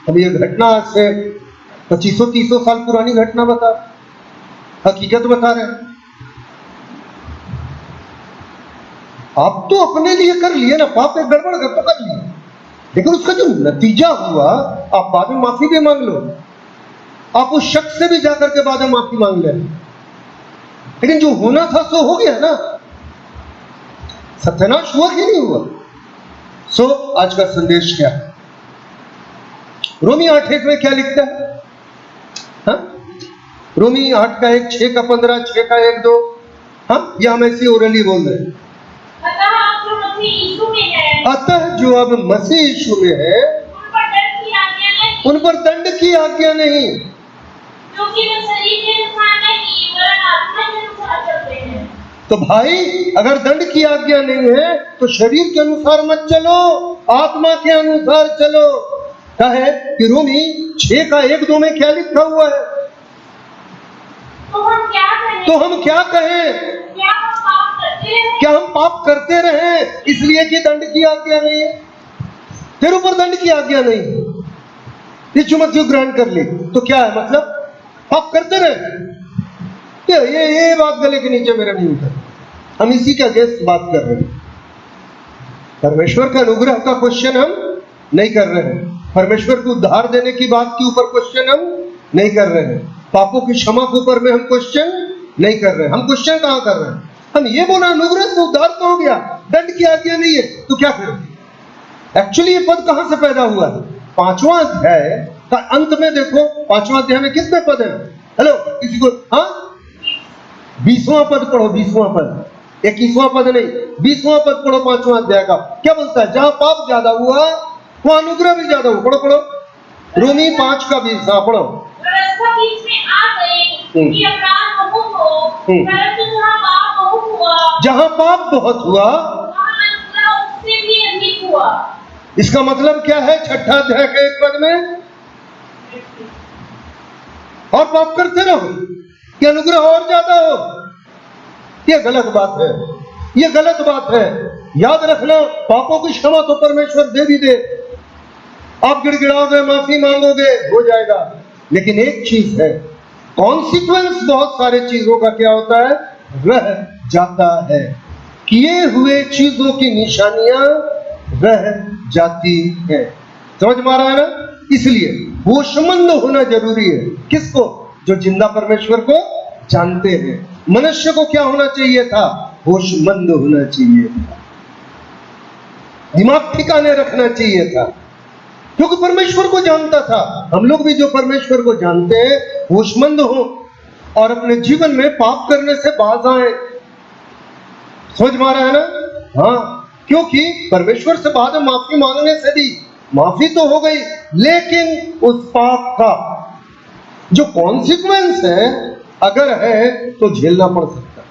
हम ये घटना आज से 2500-3000 साल पुरानी घटना बता, हकीकत बता रहे हैं। आप तो अपने लिए कर लिए ना, पाप एक गड़बड़ कर तो कर लिए, लेकिन उसका जो नतीजा हुआ, आप बाद में माफी भी मांग लो, आप उस शख्स से भी जाकर के बाद में माफी मांग ले, लेकिन जो होना था सो हो गया ना। सत्यानाश हुआ कि नहीं हुआ? सो आज का संदेश क्या है? रोमी 8:1 में क्या लिखता है? हाँ? रोमी 8 का 1, 6 का 15, 6 का 1, 2। हाँ, यह हम ऐसी ओरली बोल रहे हैं। अतः जो अब मसीह यीशु में है, उन पर दंड की आज्ञा नहीं, क्योंकि वे शरीर के अनुसार नहीं वरन आत्मा के अनुसार चलते हैं। तो भाई, अगर दंड की आज्ञा नहीं है तो शरीर के अनुसार मत चलो, आत्मा के अनुसार चलो। क्या है कि रोमी 6 का 1-2 में क्या लिखा हुआ है? तो हम क्या कहें? क्या हम पाप करते रहे इसलिए कि दंड की आज्ञा नहीं है? तेरे ऊपर दंड की आज्ञा नहीं है, यीशु मसीह ग्रहण कर ली, तो क्या है मतलब? पाप करते रहे। ये बात गले के नीचे मेरे नहीं उतर। हम इसी का अगेंस्ट बात कर रहे हैं। परमेश्वर का अनुग्रह का क्वेश्चन हम नहीं कर रहे हैं, परमेश्वर को उद्धार देने की बात के ऊपर क्वेश्चन हम नहीं कर रहे हैं, पापों की क्षमा के ऊपर में हम क्वेश्चन नहीं कर रहे हैं। हम क्वेश्चन कहां कर रहे हैं? हम ये बोला अनुग्रह से उद्धार तो हो गया, दंड की आज्ञा नहीं है, तो क्या करें? एक्चुअली ये पद कहां से पैदा हुआ है? 5वां अध्याय का अंत में देखो। 5वां अध्याय में कितने पद है? हेलो, किसी को? हाँ, 20वां पद पढ़ो, 20वां पद, 21वां पद नहीं, 20वां पद पढ़ो 5वां अध्याय का। क्या बोलता है? जहां पाप ज्यादा हुआ वहां अनुग्रह भी ज्यादा हुआ। पढ़ो पढ़ो, रोमी 5 का 20। हाँ, पढ़ो। व्यवस्था बीच में आ गई कि अपराध बहुत हो, परंतु जहां पाप बहुत हुआ वहां अनुग्रह उससे भी अधिक हुआ। इसका मतलब क्या है? 6ठा अध्याय के 1 पद में, और पाप करते रहो कि अनुग्रह और ज्यादा हो। यह गलत बात है, यह गलत बात है। याद रखना, पापों की क्षमा तो परमेश्वर दे भी दे, आप गिड़गिड़ाओगे, माफी मांगोगे, हो जाएगा। लेकिन एक चीज है, कॉन्सिक्वेंस बहुत सारे चीजों का क्या होता है? रह जाता है। किए हुए चीजों की निशानियां रह जाती है। समझ में आ रहा है ना? इसलिए होशमंद होना जरूरी है। किसको? जो जिंदा परमेश्वर को जानते हैं। मनुष्य को क्या होना चाहिए था? होशमंद होना चाहिए था, दिमाग ठिकाने रखना चाहिए था, क्योंकि परमेश्वर को जानता था। हम लोग भी जो परमेश्वर को जानते हैं, होशमंद हो और अपने जीवन में पाप करने से बाज आए। समझ में आ रहा है ना? हाँ, क्योंकि परमेश्वर से बाद में माफी मांगने से भी माफी तो हो गई, लेकिन उस पाप का जो कॉन्सिक्वेंस है अगर है तो झेलना पड़ सकता है।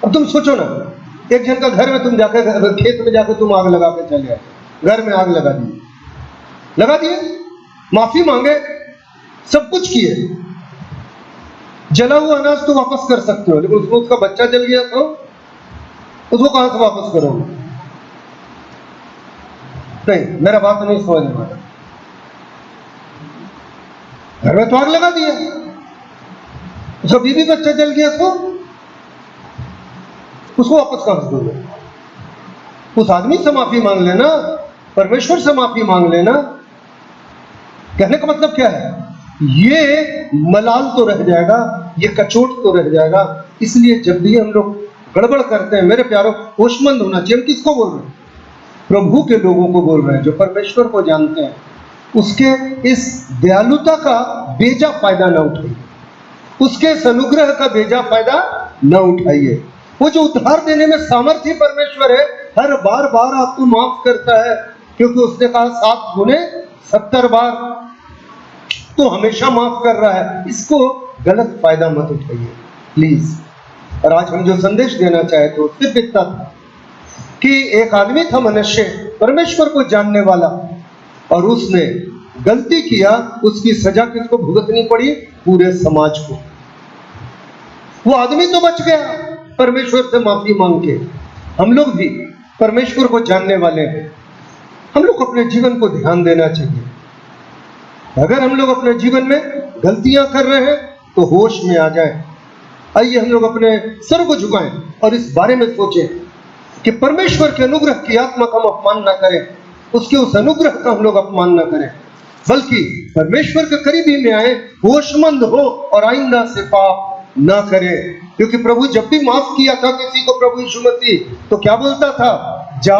अब तुम सोचो ना, एक जन का घर में तुम जाकर, खेत में जाकर तुम आग लगा के चले आए, घर में आग लगा दिए, माफी मांगे, सब कुछ किए, जला हुआ अनाज तो वापस कर सकते हो, लेकिन उसमें उसका बच्चा जल गया तो उसको कहां से वापस करोगे? नहीं, मेरा बात नहीं समझ में आया। घर में तो आग लगा दिया, उसका बीवी बच्चा जल गया तो उसको वापस कहां से दोगे? उस आदमी से माफी मांग लेना, परमेश्वर से माफी मांग लेना। कहने का मतलब क्या है? ये मलाल तो रह जाएगा, ये कचोट तो रह जाएगा। इसलिए जब भी हम लोग गड़बड़ करते हैं, मेरे प्यारों, होशमंद होना चाहिए। हम किसको बोल रहे हैं? प्रभु के लोगों को बोल रहे हैं, जो परमेश्वर को जानते हैं। उसके इस दयालुता का बेजा फायदा न उठाइए, उसके इस अनुग्रह का बेजा फायदा न उठाइए। वो जो उद्धार देने में सामर्थ्य परमेश्वर है, हर बार बार आपको माफ करता है, क्योंकि उसने कहा 7 गुने 70 बार, तो हमेशा माफ कर रहा है। इसको गलत फायदा मत उठाइए प्लीज। और आज हम जो संदेश देना चाहे तो सिर्फ इतना था कि एक आदमी था मनुष्य, परमेश्वर को जानने वाला, और उसने गलती किया, उसकी सजा किसको भुगतनी पड़ी? पूरे समाज को। वो आदमी तो बच गया परमेश्वर से माफी मांग के। हम लोग भी परमेश्वर को जानने वाले हैं, हम लोग अपने जीवन को ध्यान देना चाहिए। अगर हम लोग अपने जीवन में गलतियां कर रहे हैं तो होश में आ जाए। आइए हम लोग अपने सर को झुकाएं और इस बारे में सोचें कि परमेश्वर के अनुग्रह की आत्मा का हम अपमान ना करें, उसके उस अनुग्रह का हम लोग अपमान ना करें, बल्कि परमेश्वर के करीबी में आए, होशमंद हो और आइंदा से पाप ना करें। क्योंकि प्रभु जब भी माफ किया था किसी को, प्रभु यीशु मसीह, तो क्या बोलता था? जा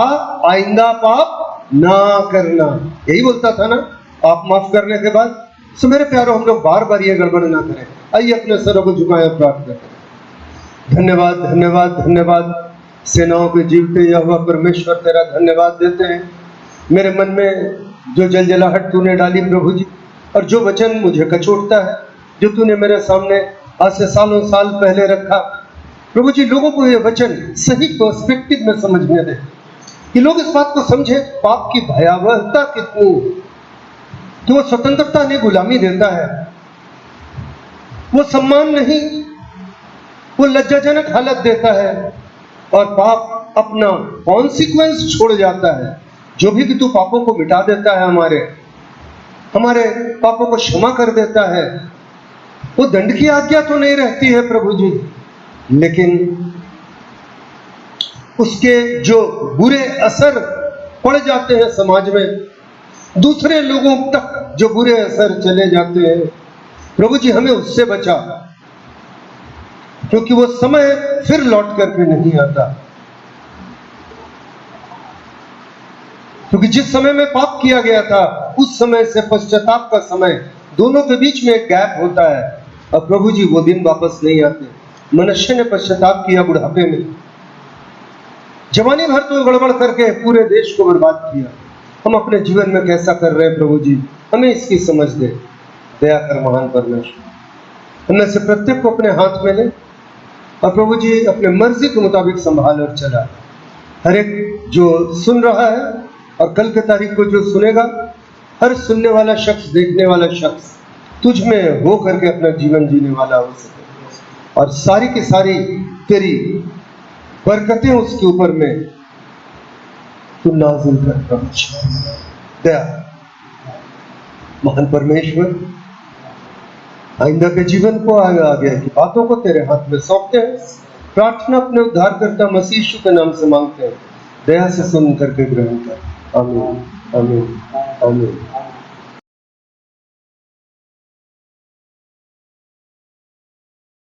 आइंदा पाप ना करना, यही बोलता था ना आप माफ करने के बाद। सो मेरे प्यारों, हम लोग बार बार ये गड़बड़ ना करें। आइए अपने सरों को झुकाएं, प्रार्थना करें। धन्यवाद धन्यवाद धन्यवाद, सेनाओं के जीवते यहोवा परमेश्वर तेरा धन्यवाद देते हैं। मेरे मन में जो जलजलाहट तूने डाली प्रभु जी, और जो वचन मुझे कचोटता है, जो तूने मेरे सामने आज से सालों साल पहले रखा, प्रभु जी, लोगों को ये वचन सही पर्सपेक्टिव में समझने दे, कि लोग इस बात को समझे पाप की भयावहता कितनी, कि वो स्वतंत्रता नहीं गुलामी देता है, वो सम्मान नहीं, वो लज्जाजनक हालत देता है, और पाप अपना कॉन्सिक्वेंस छोड़ जाता है। जो भी कि तू पापों को मिटा देता है, हमारे पापों को क्षमा कर देता है, वो दंड की आज्ञा तो नहीं रहती है प्रभु जी, लेकिन उसके जो बुरे असर पड़ जाते हैं समाज में, दूसरे लोगों तक जो बुरे असर चले जाते हैं, प्रभु जी हमें उससे बचा, क्योंकि वो समय फिर लौट करके नहीं आता। क्योंकि जिस समय में पाप किया गया था, उस समय से पश्चाताप का समय, दोनों के बीच में एक गैप होता है। और प्रभु जी वो दिन वापस नहीं आते। मनुष्य ने पश्चाताप किया बुढ़ापे में, जवानी भर तो गड़बड़ करके पूरे देश को बर्बाद किया। हम अपने जीवन में कैसा कर रहे हैं प्रभु जी, हमें इसकी समझ दे। दया कर महान परमेश्वर, उनमें से प्रत्येक को अपने हाथ में ले, और प्रभु जी अपने मर्जी के मुताबिक संभाल और चला। हर एक जो सुन रहा है और कल के तारीख को जो सुनेगा, हर सुनने वाला शख्स, देखने वाला शख्स तुझ में हो करके अपना जीवन जीने वाला हो सके, और सारी की सारी तेरी बरकतें उसके ऊपर में तू नाज़िल कर प्रभु। दया महान परमेश्वर, आइंदा के जीवन को आगे की बातों को तेरे हाथ में सौंपते हैं। प्रार्थना अपने उद्धारकर्ता मसीह यीशु के नाम से मांगते हैं, दया से सुन करके ग्रहण कर। आमीन आमीन आमीन।